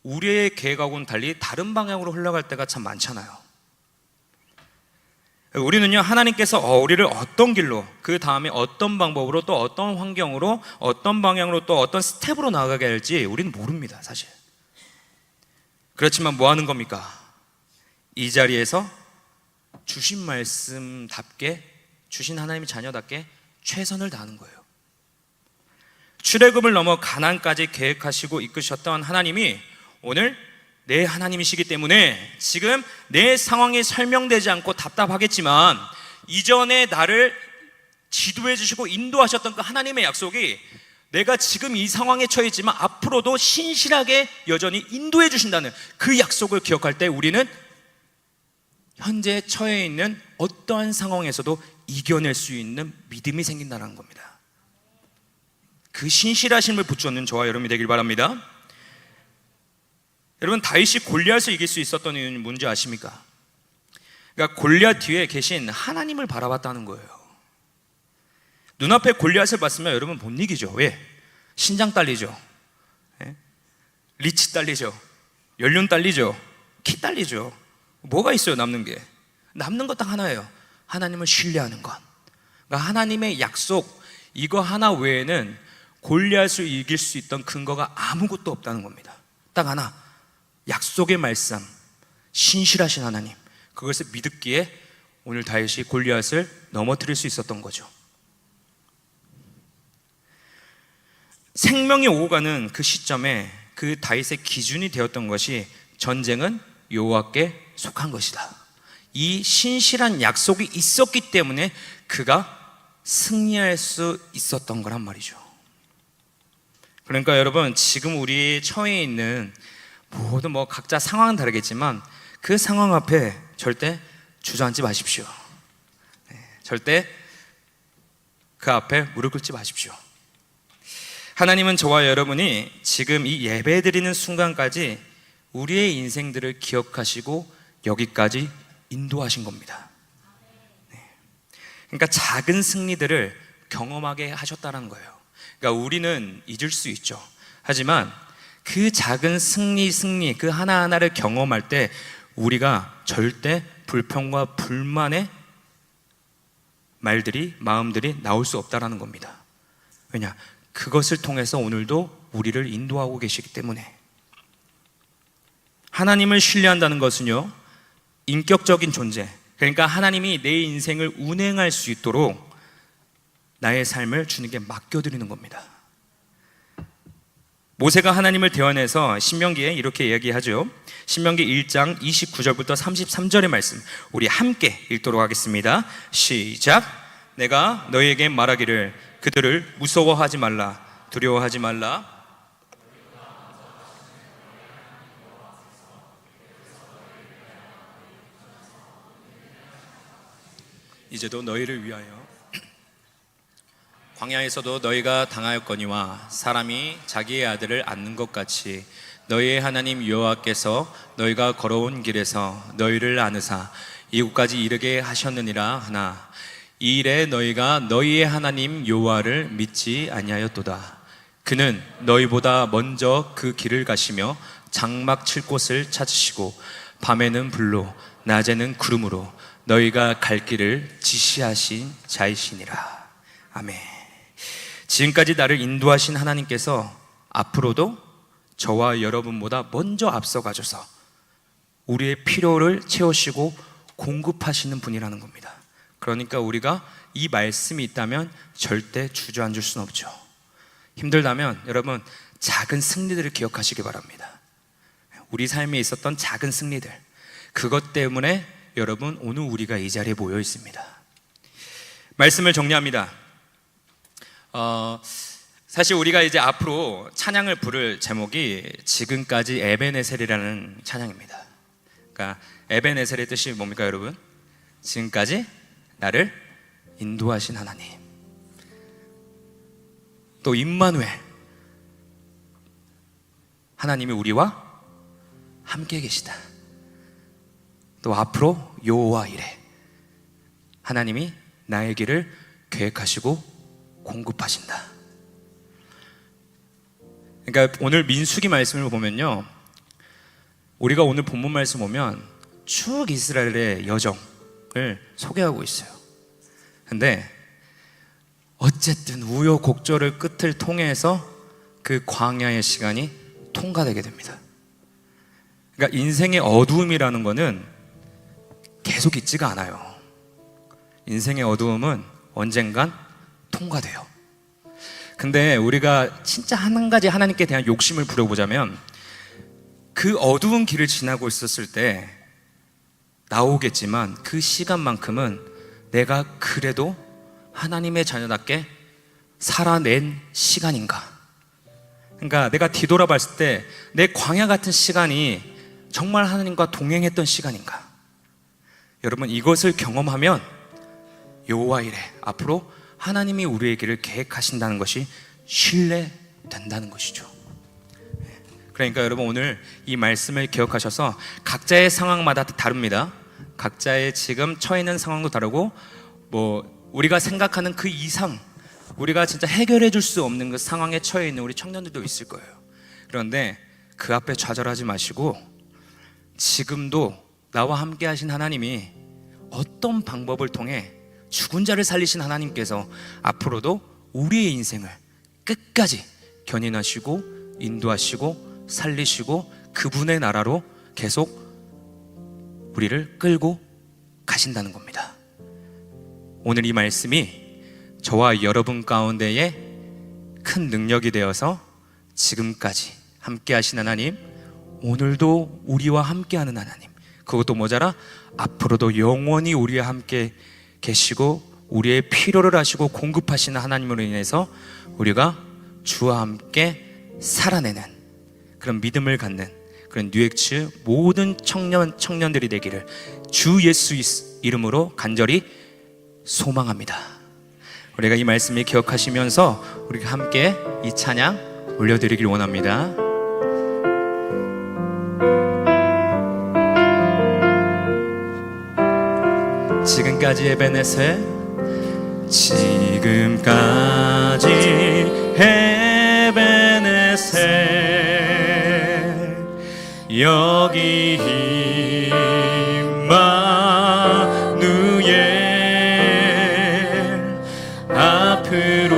우리의 계획하고는 달리 다른 방향으로 흘러갈 때가 참 많잖아요. 우리는요, 하나님께서 우리를 어떤 길로, 그 다음에 어떤 방법으로, 또 어떤 환경으로, 어떤 방향으로, 또 어떤 스텝으로 나아가게 할지 우리는 모릅니다, 사실. 그렇지만 뭐 하는 겁니까? 이 자리에서 주신 말씀답게, 주신 하나님의 자녀답게 최선을 다하는 거예요. 출애굽을 넘어 가나안까지 계획하시고 이끄셨던 하나님이 오늘 내 하나님이시기 때문에 지금 내 상황이 설명되지 않고 답답하겠지만 이전에 나를 지도해 주시고 인도하셨던 그 하나님의 약속이 내가 지금 이 상황에 처해 있지만 앞으로도 신실하게 여전히 인도해 주신다는 그 약속을 기억할 때 우리는 현재 처해 있는 어떠한 상황에서도 이겨낼 수 있는 믿음이 생긴다는 겁니다. 그 신실하심을 붙잡는 저와 여러분이 되길 바랍니다. 여러분, 다윗이 골리앗을 이길 수 있었던 이유는 뭔지 아십니까? 그러니까 골리앗 뒤에 계신 하나님을 바라봤다는 거예요. 눈앞에 골리앗을 봤으면 여러분 못 이기죠. 왜? 신장 딸리죠, 리치 딸리죠, 연륜 딸리죠, 키 딸리죠. 뭐가 있어요? 남는 게? 남는 것 딱 하나예요. 하나님을 신뢰하는 것. 그러니까 하나님의 약속, 이거 하나 외에는 골리앗을 이길 수 있던 근거가 아무것도 없다는 겁니다. 딱 하나, 약속의 말씀, 신실하신 하나님, 그것을 믿었기에 오늘 다윗이 골리앗을 넘어뜨릴 수 있었던 거죠. 생명이 오고 가는 그 시점에 그 다윗의 기준이 되었던 것이 전쟁은 여호와께 속한 것이다. 이 신실한 약속이 있었기 때문에 그가 승리할 수 있었던 거란 말이죠. 그러니까 여러분, 지금 우리 처해 있는 모두 뭐 각자 상황은 다르겠지만 그 상황 앞에 절대 주저앉지 마십시오. 절대 그 앞에 무릎 꿇지 마십시오. 하나님은 저와 여러분이 지금 이 예배 드리는 순간까지 우리의 인생들을 기억하시고 여기까지 인도하신 겁니다. 그러니까 작은 승리들을 경험하게 하셨다는 거예요. 그러니까 우리는 잊을 수 있죠. 하지만 그 작은 승리 그 하나하나를 경험할 때 우리가 절대 불평과 불만의 말들이, 마음들이 나올 수 없다라는 겁니다. 왜냐? 그것을 통해서 오늘도 우리를 인도하고 계시기 때문에. 하나님을 신뢰한다는 것은요, 인격적인 존재, 그러니까 하나님이 내 인생을 운행할 수 있도록 나의 삶을 주님께 맡겨드리는 겁니다. 모세가 하나님을 대언해서 신명기에 이렇게 이야기하죠. 신명기 1장 29절부터 33절의 말씀 우리 함께 읽도록 하겠습니다. 시작. 내가 너희에게 말하기를 그들을 무서워하지 말라, 두려워하지 말라. 이제도 너희를 위하여 광야에서도 너희가 당하였거니와 사람이 자기의 아들을 안는 것 같이 너희의 하나님 여호와께서 너희가 걸어온 길에서 너희를 안으사 이곳까지 이르게 하셨느니라 하나 이 일에 너희가 너희의 하나님 여호와를 믿지 아니하였도다. 그는 너희보다 먼저 그 길을 가시며 장막 칠 곳을 찾으시고 밤에는 불로 낮에는 구름으로 너희가 갈 길을 지시하신 자이시니라. 아멘. 지금까지 나를 인도하신 하나님께서 앞으로도 저와 여러분보다 먼저 앞서가셔서 우리의 필요를 채우시고 공급하시는 분이라는 겁니다. 그러니까 우리가 이 말씀이 있다면 절대 주저앉을 수는 없죠. 힘들다면 여러분 작은 승리들을 기억하시기 바랍니다. 우리 삶에 있었던 작은 승리들, 그것 때문에 여러분 오늘 우리가 이 자리에 모여 있습니다. 말씀을 정리합니다. 사실 우리가 이제 앞으로 찬양을 부를 제목이 지금까지 에베네셀이라는 찬양입니다. 그러니까 에베네셀의 뜻이 뭡니까 여러분? 지금까지 나를 인도하신 하나님. 또 임마누엘, 하나님이 우리와 함께 계시다. 또 앞으로 여호와 이레, 하나님이 나의 길을 계획하시고 공급하신다. 그러니까 오늘 민수기 말씀을 보면요, 우리가 오늘 본문 말씀 보면 쭉 이스라엘의 여정을 소개하고 있어요. 근데 어쨌든 우여곡절의 끝을 통해서 그 광야의 시간이 통과되게 됩니다. 그러니까 인생의 어두움이라는 거는 계속 있지가 않아요. 인생의 어두움은 언젠간 통과돼요. 근데 우리가 진짜 한 가지 하나님께 대한 욕심을 부려보자면 그 어두운 길을 지나고 있었을 때 나오겠지만 그 시간만큼은 내가 그래도 하나님의 자녀답게 살아낸 시간인가? 그러니까 내가 뒤돌아봤을 때 내 광야 같은 시간이 정말 하나님과 동행했던 시간인가? 여러분 이것을 경험하면 여호와 이레, 앞으로 하나님이 우리의 길을 계획하신다는 것이 신뢰된다는 것이죠. 그러니까 여러분 오늘 이 말씀을 기억하셔서 각자의 상황마다 다릅니다. 각자의 지금 처해 있는 상황도 다르고 우리가 생각하는 그 이상 우리가 진짜 해결해 줄 수 없는 그 상황에 처해 있는 우리 청년들도 있을 거예요. 그런데 그 앞에 좌절하지 마시고 지금도 나와 함께 하신 하나님이 어떤 방법을 통해 죽은 자를 살리신 하나님께서 앞으로도 우리의 인생을 끝까지 견인하시고 인도하시고 살리시고 그분의 나라로 계속 우리를 끌고 가신다는 겁니다. 오늘 이 말씀이 저와 여러분 가운데에 큰 능력이 되어서 지금까지 함께 하신 하나님, 오늘도 우리와 함께하는 하나님, 그것도 모자라 앞으로도 영원히 우리와 함께 계시고 우리의 필요를 하시고 공급하시는 하나님으로 인해서 우리가 주와 함께 살아내는 그런 믿음을 갖는 그런 뉴엑츠 모든 청년들이 되기를 주 예수 이름으로 간절히 소망합니다. 우리가 이 말씀을 기억하시면서 우리가 함께 이 찬양 올려드리길 원합니다. 지금까지 에베네셀, 지금까지 에베네셀, 여기 임마누엘, 앞으로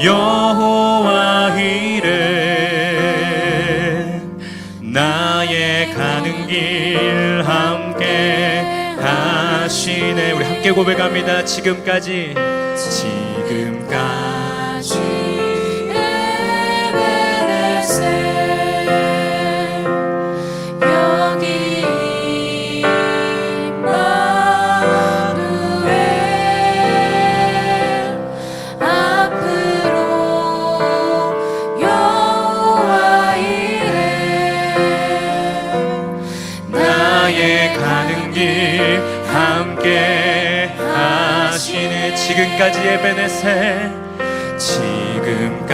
여호와 이레, 나의 가는 길 함께 하시네. 우리 함께 고백합니다. 지금까지 에베네셀, 여기 임마누엘, 앞으로 여호와 이레, 나의 가는 길 함께 지금까지 에베네셀, 지금까지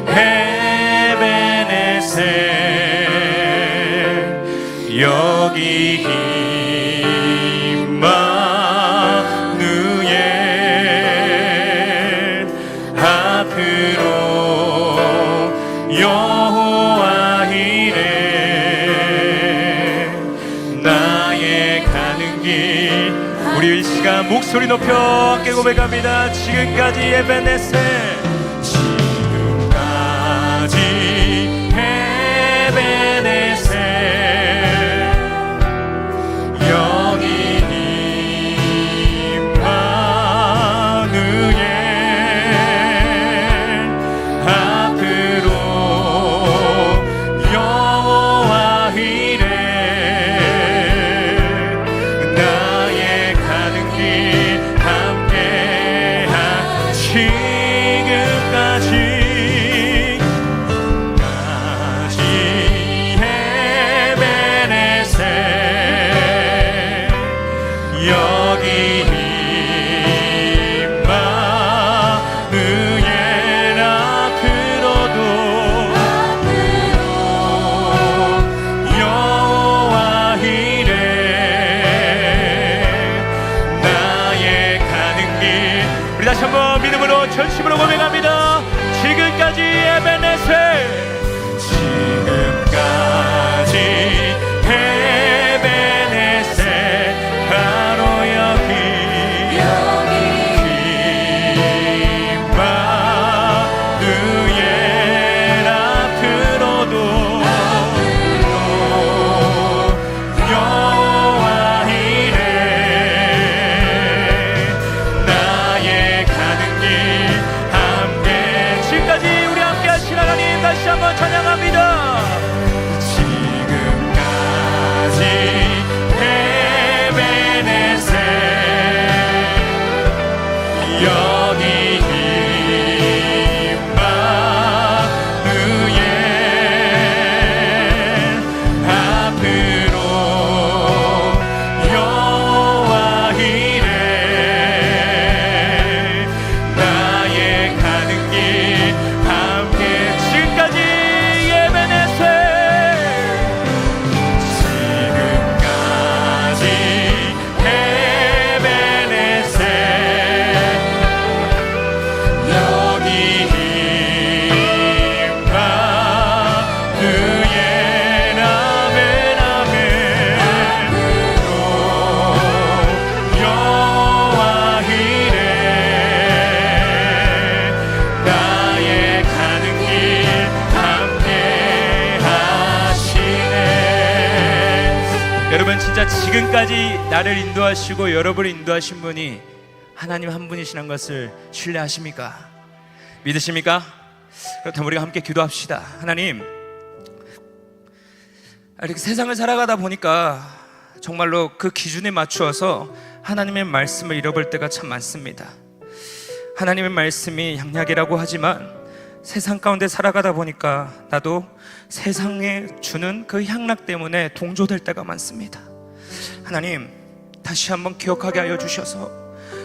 에베네셀, 여기 임마누엘, 앞으로 여호와 이레, 나의 가는 길. 우리 이 시간 목소리 높여 함께 고백합니다. 지금까지 에베네셀, 지금까지 에베네셀, 여기 임마누엘, 앞으로 여호와 이레, 나의 가는 길 함께한 지금까지 에베네셀, 여기 임마누엘, 앞으로도 여호와 이레, 나의 가는 길. 우리 다시 한번 믿음으로 전심으로 고백합니다. 지금까지 에베네셀, 지금까지 에베네셀, 바로 여기 임마누엘, 앞으로도 여호와 이레, 나의 가는 길 함께. 지금까지 우리 함께 하신 하나님 다시 한번 찬양합니다. 지금까지 에베네셀, 여기 임마누엘, 앞으로 여호와 이레, 나의 가는 길 함께. 지금까지 에베네셀, 지금까지 에베네셀, 여기 임마누엘, 아멘 아멘, 여호와 이레, 나의 가는 길 함께 하시네. 여러분, 진짜 지금까지 나를 인도하시고 여러분을 인도하신 분이 하나님 한 분이시는 것을 신뢰하십니까? 믿으십니까? 그렇다면 우리가 함께 기도합시다. 하나님, 이렇게 세상을 살아가다 보니까 정말로 그 기준에 맞추어서 하나님의 말씀을 잃어볼 때가 참 많습니다. 하나님의 말씀이 양약이라고 하지만 세상 가운데 살아가다 보니까 나도 세상에 주는 그 향락 때문에 동조될 때가 많습니다. 하나님, 다시 한번 기억하게 하여 주셔서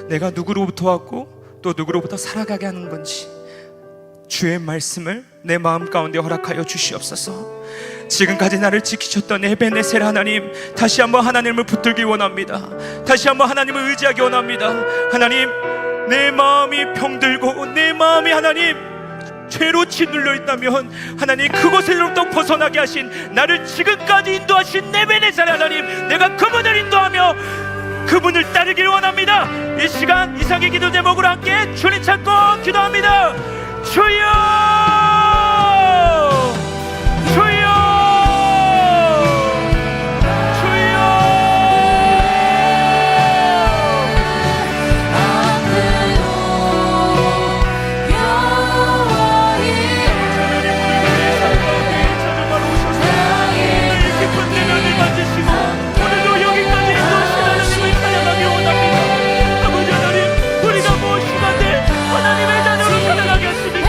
내가 누구로부터 왔고 또 누구로부터 살아가게 하는 건지 주의 말씀을 내 마음 가운데 허락하여 주시옵소서. 지금까지 나를 지키셨던 에베네셀 하나님, 다시 한번 하나님을 붙들기 원합니다. 다시 한번 하나님을 의지하기 원합니다. 하나님, 내 마음이 병들고 내 마음이 하나님 죄로 짓눌려 있다면 하나님 그곳에로부터 벗어나게 하신, 나를 지금까지 인도하신 에베네셀 하나님, 내가 그분을 인도하며 그분을 따르길 원합니다. 이 시간 이상의 기도 제목으로 함께 주님 찾고 기도합니다. 주여, 주여, 주여. 여호와 이레, 이 깊은 내면을 만지시고 오늘도 여기까지 인도하신 하나님을 찬양하기 원합니다. 아버지 하나님, 우리가 무엇이간데 하나님의 자녀로 살아가게 하시니까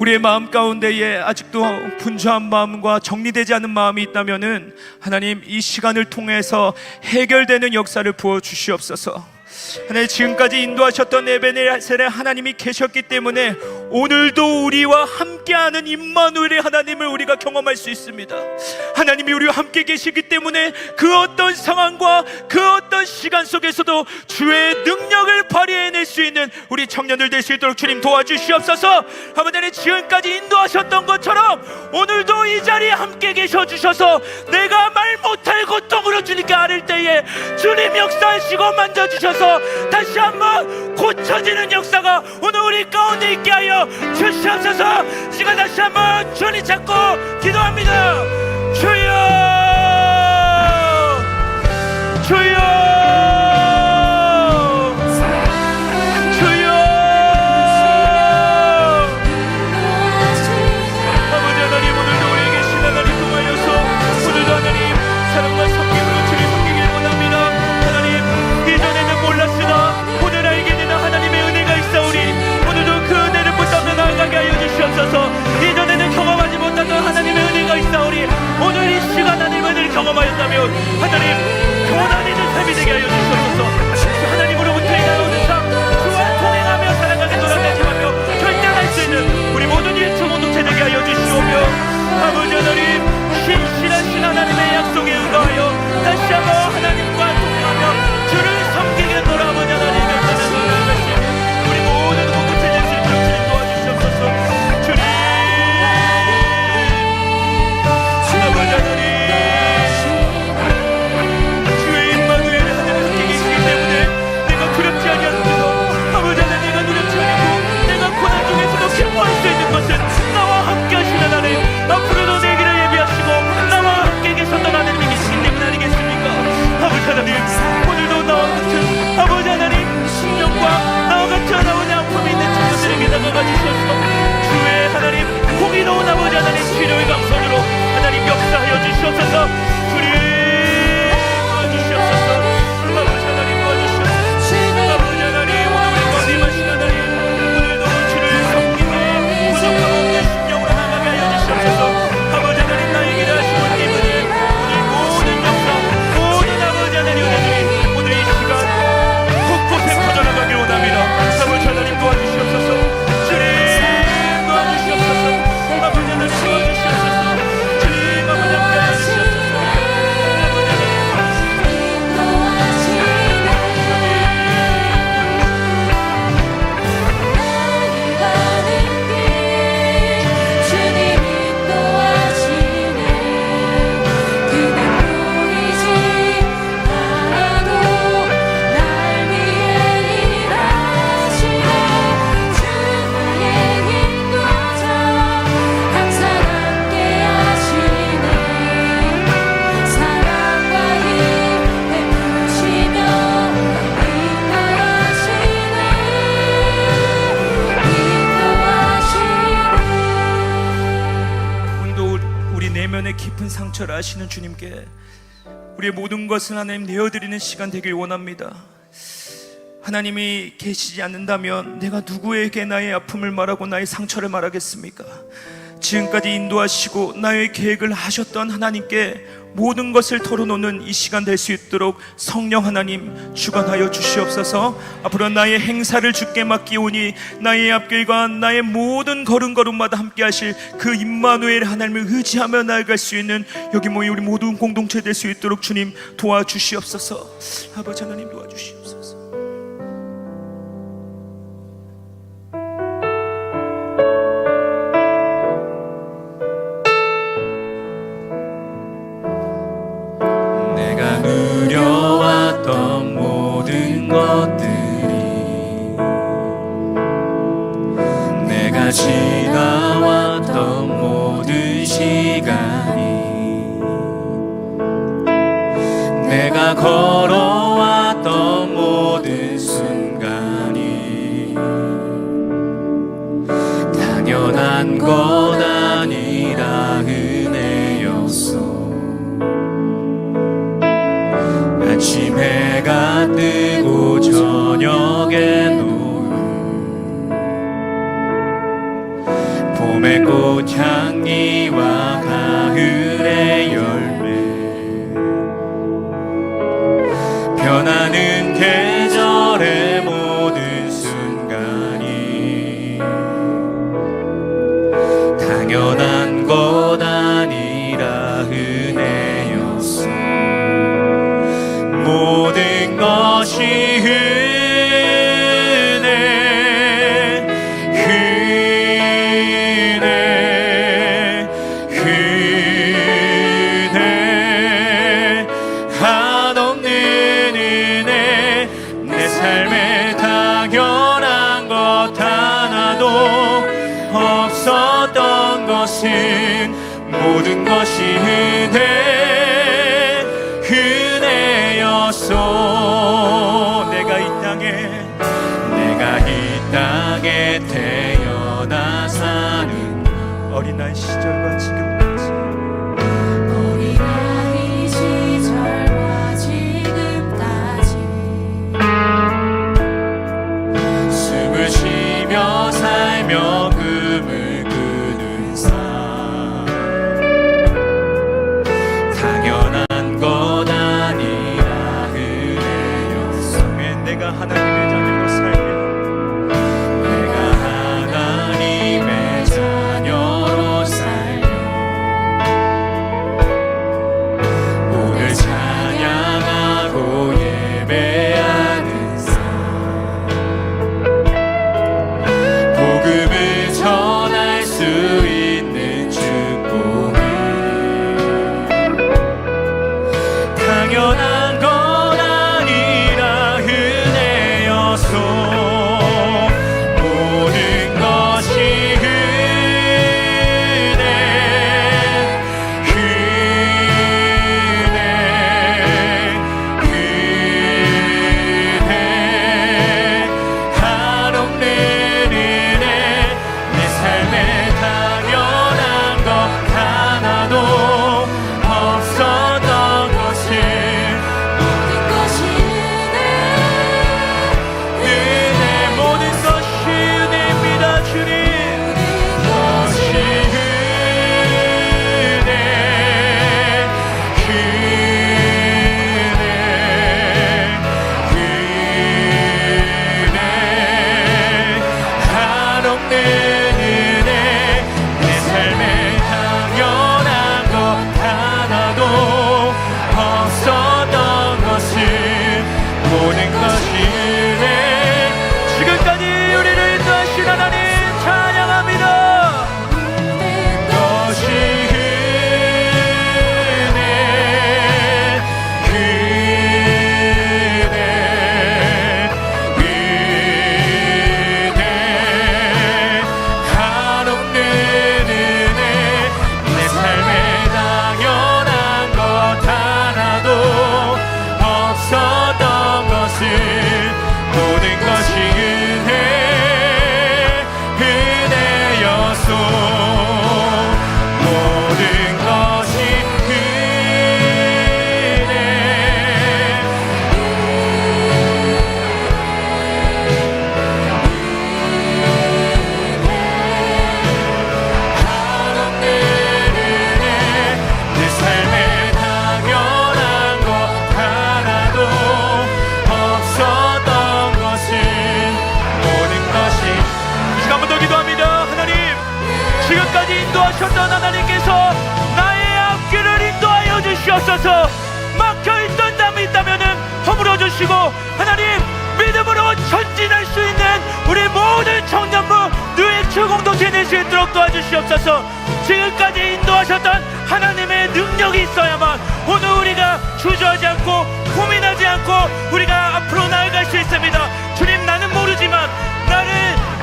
우리의 마음 가운데에 아직도 분주한 마음과 정리되지 않은 마음이 있다면은 하나님 이 시간을 통해서 해결되는 역사를 부어 주시옵소서. 하나님 지금까지 인도하셨던 에베네셀의 하나님이 계셨기 때문에 오늘도 우리와 함께하는 임마누엘의 하나님을 우리가 경험할 수 있습니다. 하나님이 우리와 함께 계시기 때문에 그 어떤 상황과 그 어떤 시간 속에서도 주의 능력을 발휘해낼 수 있는 우리 청년들 될 수 있도록 주님 도와주시옵소서. 하나님 지금까지 인도하셨던 것처럼 오늘도 이 자리에 함께 계셔 주셔서 내가 말 못할 고통으로 주님께 아릴 때에 주님 역사하시고 만져주셔서 다시 한번 고쳐지는 역사가 오늘 우리 가운데 있게 하여 주시옵소서. 시간 다시 한번 주님 찾고 기도합니다. 주여 주여 이전에는 경험하지 못했던 하나님의 은혜가 있사오니 오늘 이 시간 하나님의 은혜를 경험하였다면 하나님 고난이 된 삶이 되게 하여 주시옵소서. 하나님으로부터 나오는 삶 주와 동행하며 살아가게 돌아다니며 결단할 수 있는 우리 모든 일처 공동체 되게 하여 주시오며 아버지 하나님 신실하신 하나님의 약속에 의거하여 다시 한번 하나님과 동행하며 주를 섬기게 돌아 아버지 하나님의 우리 모든 공동체 될 수 있도록 주님 도와주시옵소서. 앞으로도 내 길을 예비하시고 나와 함께 계셨던 하나님이 계시기 때문 아니겠습니까? 아버지 하나님 오늘도 나와 같은 아버지 하나님 신령과 나와 같은 아버지 아픔이 있는 친구들에게 다가가 주셔서 주의 하나님 공의로운 아버지 하나님 치료의 강선으로 하나님 역사하여 주시옵소서. 주님 도와주시옵소서. 아버지 하나님 도와주시옵소서. 아버지 하나님 오늘 거듭하신 하나님 오늘도 주를 섬기며 부족함 없는 심령으로 나가게 하여 주시옵소서. 아버지 하나님 나의 길을 하시고 이분이 오늘 모든 역사 모든 아버지 하나님 은혜들이 오늘 이 시간 곳곳에 퍼져나가길 원합니다. 아버지 하나님 도와주시옵소서. 주님 도와주시옵소서. 아버지 하나님 도와주시옵소서. 주님 아버지 함께 하시옵소서. 내면의 깊은 상처를 아시는 주님께 우리의 모든 것을 하나님 내어드리는 시간 되길 원합니다. 하나님이 계시지 않는다면 내가 누구에게 나의 아픔을 말하고 나의 상처를 말하겠습니까? 지금까지 인도하시고 나의 계획을 하셨던 하나님께 모든 것을 털어놓는 이 시간 될 수 있도록 성령 하나님 주관하여 주시옵소서. 앞으로 나의 행사를 주께 맡기오니 나의 앞길과 나의 모든 걸음걸음마다 함께 하실 그 임마누엘 하나님을 의지하며 나아갈 수 있는 여기 모인 우리 모든 공동체 될 수 있도록 주님 도와주시옵소서. 아버지 하나님 도와주시옵소서. 누려왔던 모든 것들이 내가 지나왔던 모든 시간이 내가 걸어왔던 모든 순간이 당연한 것 아니라 은혜였어. 아침 해가 뜨고 저녁에 노을 봄 봄의 꽃향기와 가을의 열매 변하는 계절의 모든 순간이 당연한 것 아니라 은혜였어. 모든 것이 은혜 한없는 은혜. 내 삶에 당연한 것 하나도 없었던 것은 모든 것이 은혜였어. 내가 이 땅에 태어나 사는 어린아이 시절과 지금까지 어린아이 시절과 지금까지 숨을 쉬며 살며 꿈을 꾸는 삶 당연한 것 아니라 은혜였어. 내가 하나님의 자녀로 살며 내가 하나님의 자녀로 살며 오늘 찬양하고 예배하는 삶 복음을 전할 수 있는 축복이 당연한 것 아니라 은혜였어. 모든 것이 은혜 한없는 은혜. 내 삶에 당연한 것 하나도 없었던 것을 모든 것이 은혜. 모든 것이 은혜입니다. 주님 것이 은혜 한없는 은혜. 내 삶에 당연한 것 하나도 없었던 것을 모든 것이 은혜. 지금까지 우리를 인도하신 하나님 찬양합니다. 것이 은혜 한없는 은혜. 내 삶에 당연한 것 하나도 없었던 것을 모든 것이 은혜였어. 모든 것이 한없는 은혜. 내 삶에 당연한 것 하나도 없었던 것은 모든 것이. 한 번 더 기도합니다. 하나님, 지금까지 인도하셨던 하나님께서 나의 앞길을 인도하여 주시옵소서. 막혀있던 담이 있다면 허물어 주시고 하나님 믿음으로 전진할 수 있는 우리 모든 청년부 누에츠 공동체 될 수 있도록 도와주시옵소서. 지금까지 인도하셨던 하나님의 능력이 있어야만 오늘 우리가 주저하지 않고 고민하지 않고 우리가 앞으로 나아갈 수 있습니다. 주님, 나는 모르지만 나를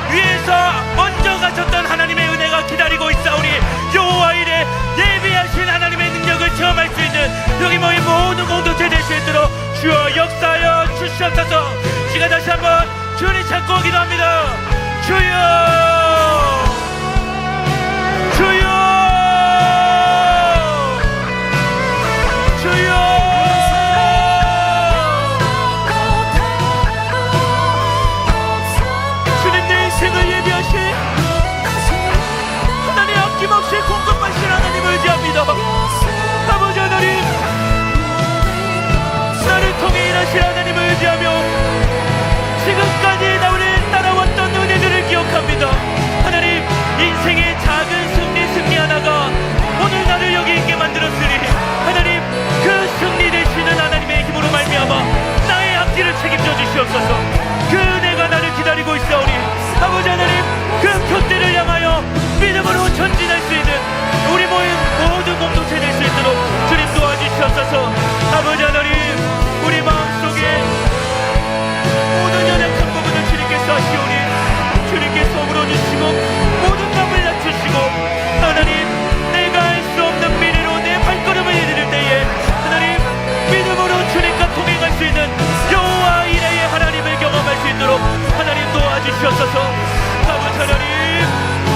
위해서 먼저 가셨던 하나님의 은혜가 기다리고 있사오니 여호와 이레 예비하신 하나님의 능력을 체험할 수 있는 여기 모인 모든 공동체 될 수 있도록 주여 역사하여 주시옵소서. 제가 다시 한번 주님 찾고 기도합니다. 주여 주여 주여. 주님, 내 인생을 예비하신 기도합니다. 아버지 하나님, 나를 통해 일하실 하나님을 의지하며 지금까지 나를 따라왔던 은혜들을 기억합니다. 하나님, 인생의 작은 승리 하나가 오늘 나를 여기 있게 만들었으니 하나님, 그 승리 되시는 하나님의 힘으로 말미암아 나의 앞길을 책임져 주시옵소서. 그 은혜가 나를 기다리고 있사오니 아버지 하나님, 그 표대를 향하여 믿음으로 전진할 수 있는 우리 모든 공동체 될 수 있도록 주님 도와주시옵소서. 아버지 하나님, 우리 마음속에 모든 연약한 부분을 주님께서 하시오니 주님께서 물어주시고 모든 값을 낮추시고 하나님, 내가 알 수 없는 미래로 내 발걸음을 내디딜 때에 하나님, 믿음으로 주님과 동행할 수 있는 여호와 이레의 하나님을 경험할 수 있도록 하나님 도와주시옵소서. 아버지 하나님,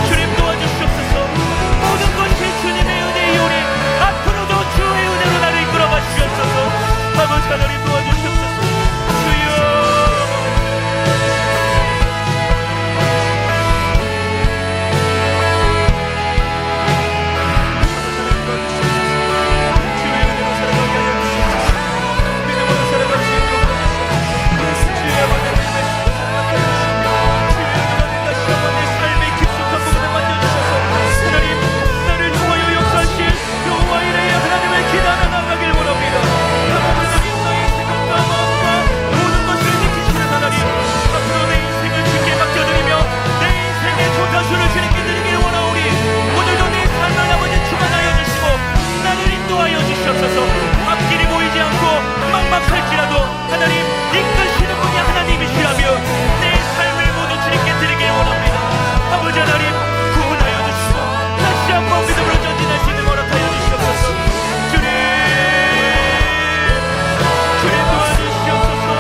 주님 도와주시옵소서. 모든 것이 주님의 은혜이오니 앞으로도 주의 은혜로 나를 이끌어 가시옵소서. 아버지 하나님 도와주시옵소서. 주여, 앞길이 보이지 않고 막막할지라도 하나님, 이끄시는 분이 하나님이시라면 내 삶을 모두 주님께 드리길 원합니다. 아버지 하나님, 구원하여 주시고 다시 한번 믿음으로 전진할 수 있는 허락하여 주시옵소서. 주님 도와주시옵소서.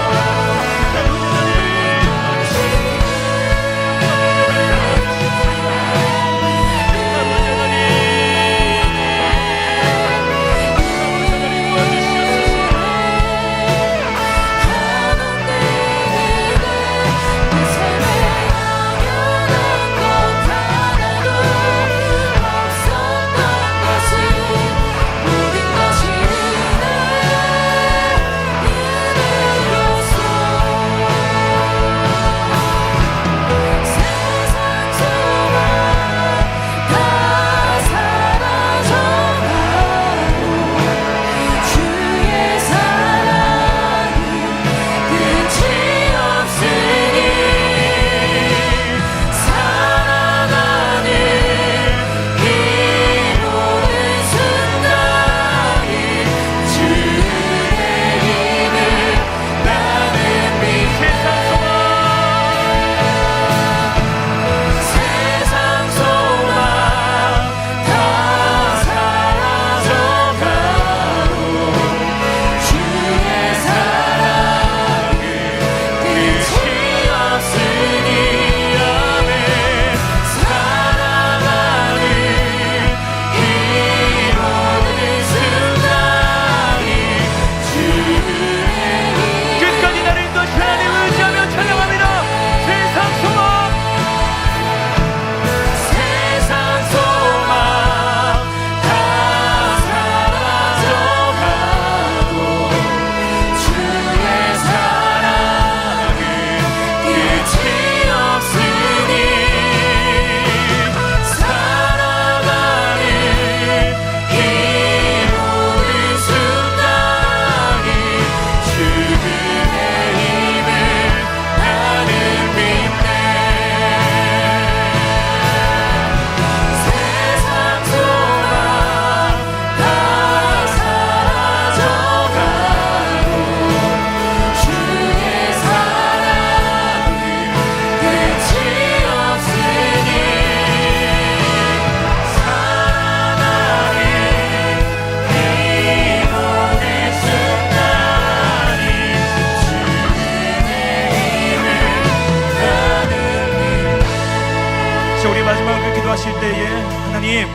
기도하실 때에 하나님,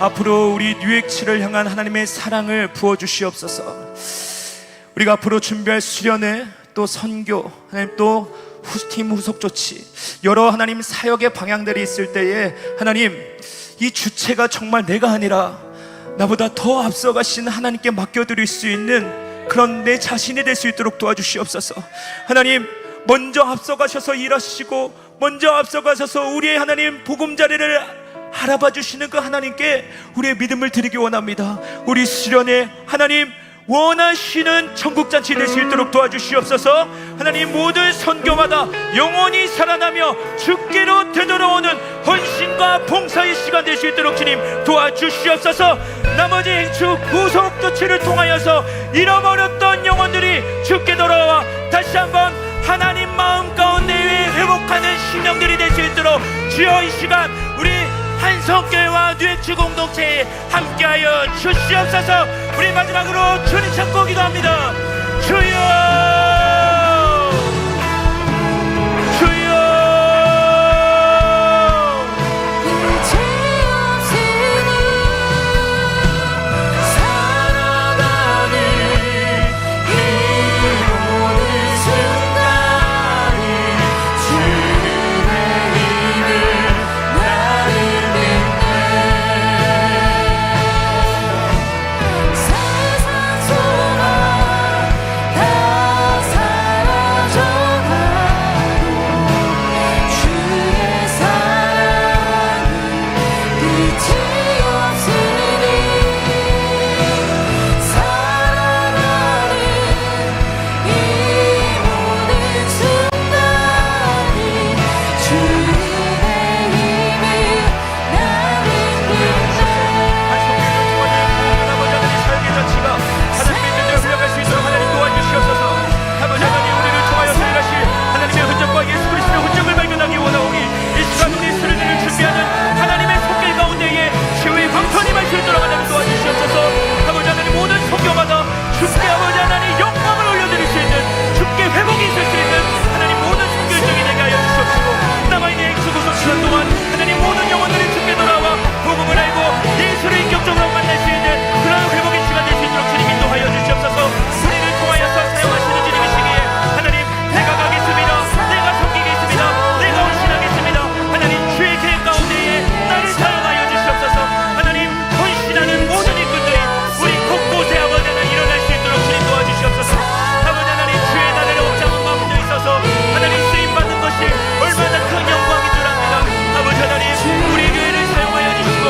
앞으로 우리 뉴엑치를 향한 하나님의 사랑을 부어주시옵소서. 우리가 앞으로 준비할 수련회, 또 선교, 하나님 또 팀 후속 조치, 여러 하나님 사역의 방향들이 있을 때에 하나님, 이 주체가 정말 내가 아니라 나보다 더 앞서가신 하나님께 맡겨드릴 수 있는 그런 내 자신이 될 수 있도록 도와주시옵소서. 하나님, 먼저 앞서가셔서 일하시고 먼저 앞서가셔서 우리의 하나님 보금자리를 알아봐 주시는 그 하나님께 우리의 믿음을 드리기 원합니다. 우리 수련회 하나님 원하시는 천국잔치 될 수 있도록 도와주시옵소서. 하나님, 모든 선교마다 영원히 살아나며 주께로 되돌아오는 헌신과 봉사의 시간 될 수 있도록 주님 도와주시옵소서. 나머지 행축 구속조치를 통하여서 잃어버렸던 영혼들이 주께 돌아와 다시 한번 하나님 마음 가운데 회복하는 심령들이 될 수 있도록 주여 이 시간 우리 한성교회와 뉴액츠 공동체에 함께하여 주시옵소서. 우리 마지막으로 주님 찾고 기도합니다. 주여, 주여. 끝이 없으니 살아가는 이 모든 순간이 주의 힘을 나를 믿네. 세상 소망 다 사라져가도 주의 사랑은 끝이 없으니 살아가는 이 모든 순간이 주의 힘을 나를 믿네. 아버지 하나님, 삶의 자치가 하나님의 뜻대로 흘러갈 수 있도록 하나님 도와주시옵소서. 아버지 하나님, 우리를 통하여서 일하실 하나님의 흔적과 예수 그리스도의 흔적을 발견하기 원하오니 이 시간 우리 수련회를 준비하는 하나님의 손길 가운데에 주의 광선이 말 수 있도록 하나님 도와주시옵소서. 아버지 하나님, 모든 성교마다 주께 아버지 하나님 영광을 올려드릴 수 있는 주께 회복이 있을 수 있는 하나님 모든 성결적이 되게 하여 주시옵시고 남아있는 행수 구속 시간 동안 하나님 모든 영혼들이 주께 돌아와 복음을 알고 예수를 인격적으로 만날 수 있는 그런 회복의 시간 될 수 있도록 주님 인도하여 주시옵소서. 우리를 통하여서 사용하시는 주님이시기에 하나님, 내가 가겠습니다, 내가 섬기겠습니다, 내가 헌신하겠습니다. 하나님, 주의 계획 가운데에 나를 사용하여 주시옵소서. 하나님, 헌신하는 모든 일꾼들이 우리 곳곳에 아버지 하나님 일어날 수 있도록 주님 도와주시옵소서. 아버지 하나님, 주의 나라를 옥장은 마음에 있어서 하나님 쓰임받는 것이 얼마나 큰 영광인 줄 압니다. 아버지 하나님, 우리 교회를 사용하여 주시고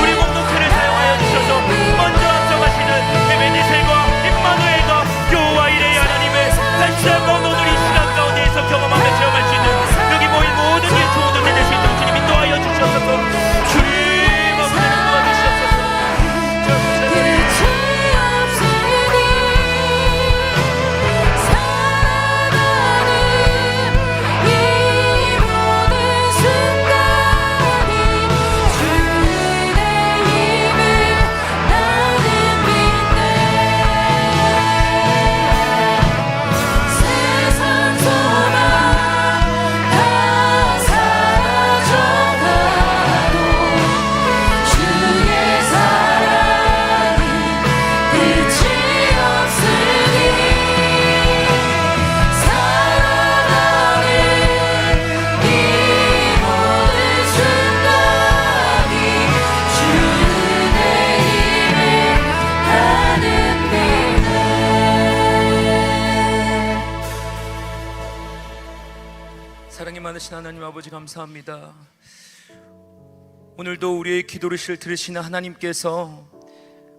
우리 공동체를 사용하여 주셔서 먼저 앞서가시는 에베네셀과 임마누엘과 여호와 이레의 하나님을 다시 한번 오늘 이 시간 가운데에서 경험하며 체험할 수 있는 여기 모인 모든 일통도 될 수 있도록 주님 인도하여 주시옵소서. 주님 아버지 하나님 도와주시옵소서. 끝이 없으니 살아가는 이 모든 순간이 주의 힘을 나는 믿네. 세상 소망 다 사라져가도 주의 사랑은 끝이 없으니 살아가는 이 모든 순간이 주의 힘을 나는 믿네. 사랑이 많으신 하나님 아버지 감사합니다. 오늘도 우리의 기도를 들으시는 하나님께서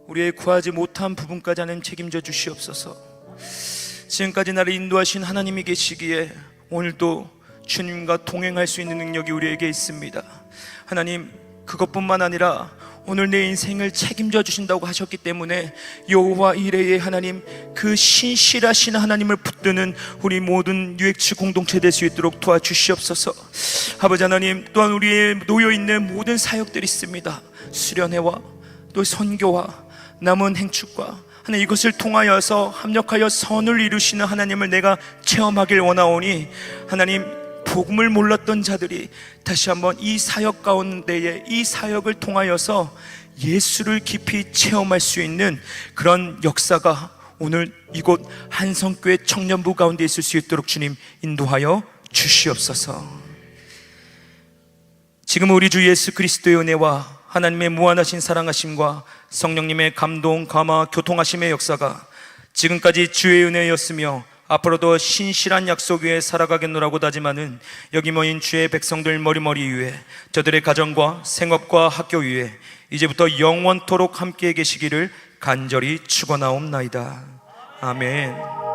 우리의 구하지 못한 부분까지 하나님 책임져 주시옵소서. 지금까지 나를 인도하신 하나님이 계시기에 오늘도 주님과 동행할 수 있는 능력이 우리에게 있습니다. 하나님, 그것뿐만 아니라 오늘 내 인생을 책임져 주신다고 하셨기 때문에 여호와 이레의 하나님, 그 신실하신 하나님을 붙드는 우리 모든 뉴액츠 공동체 될 수 있도록 도와주시옵소서. 아버지 하나님, 또한 우리의 놓여있는 모든 사역들이 있습니다. 수련회와 또 선교와 남은 행축과 하나님, 이것을 통하여서 합력하여 선을 이루시는 하나님을 내가 체험하길 원하오니 하나님, 복음을 몰랐던 자들이 다시 한번 이 사역 가운데에 이 사역을 통하여서 예수를 깊이 체험할 수 있는 그런 역사가 오늘 이곳 한성교회 청년부 가운데 있을 수 있도록 주님 인도하여 주시옵소서. 지금 우리 주 예수 그리스도의 은혜와 하나님의 무한하신 사랑하심과 성령님의 감동, 감화, 교통하심의 역사가 지금까지 주의 은혜였으며 앞으로도 신실한 약속 위에 살아가겠노라고 다짐하는 여기 모인 주의 백성들 머리머리 위에, 저들의 가정과 생업과 학교 위에 이제부터 영원토록 함께 계시기를 간절히 축원하옵나이다. 아멘.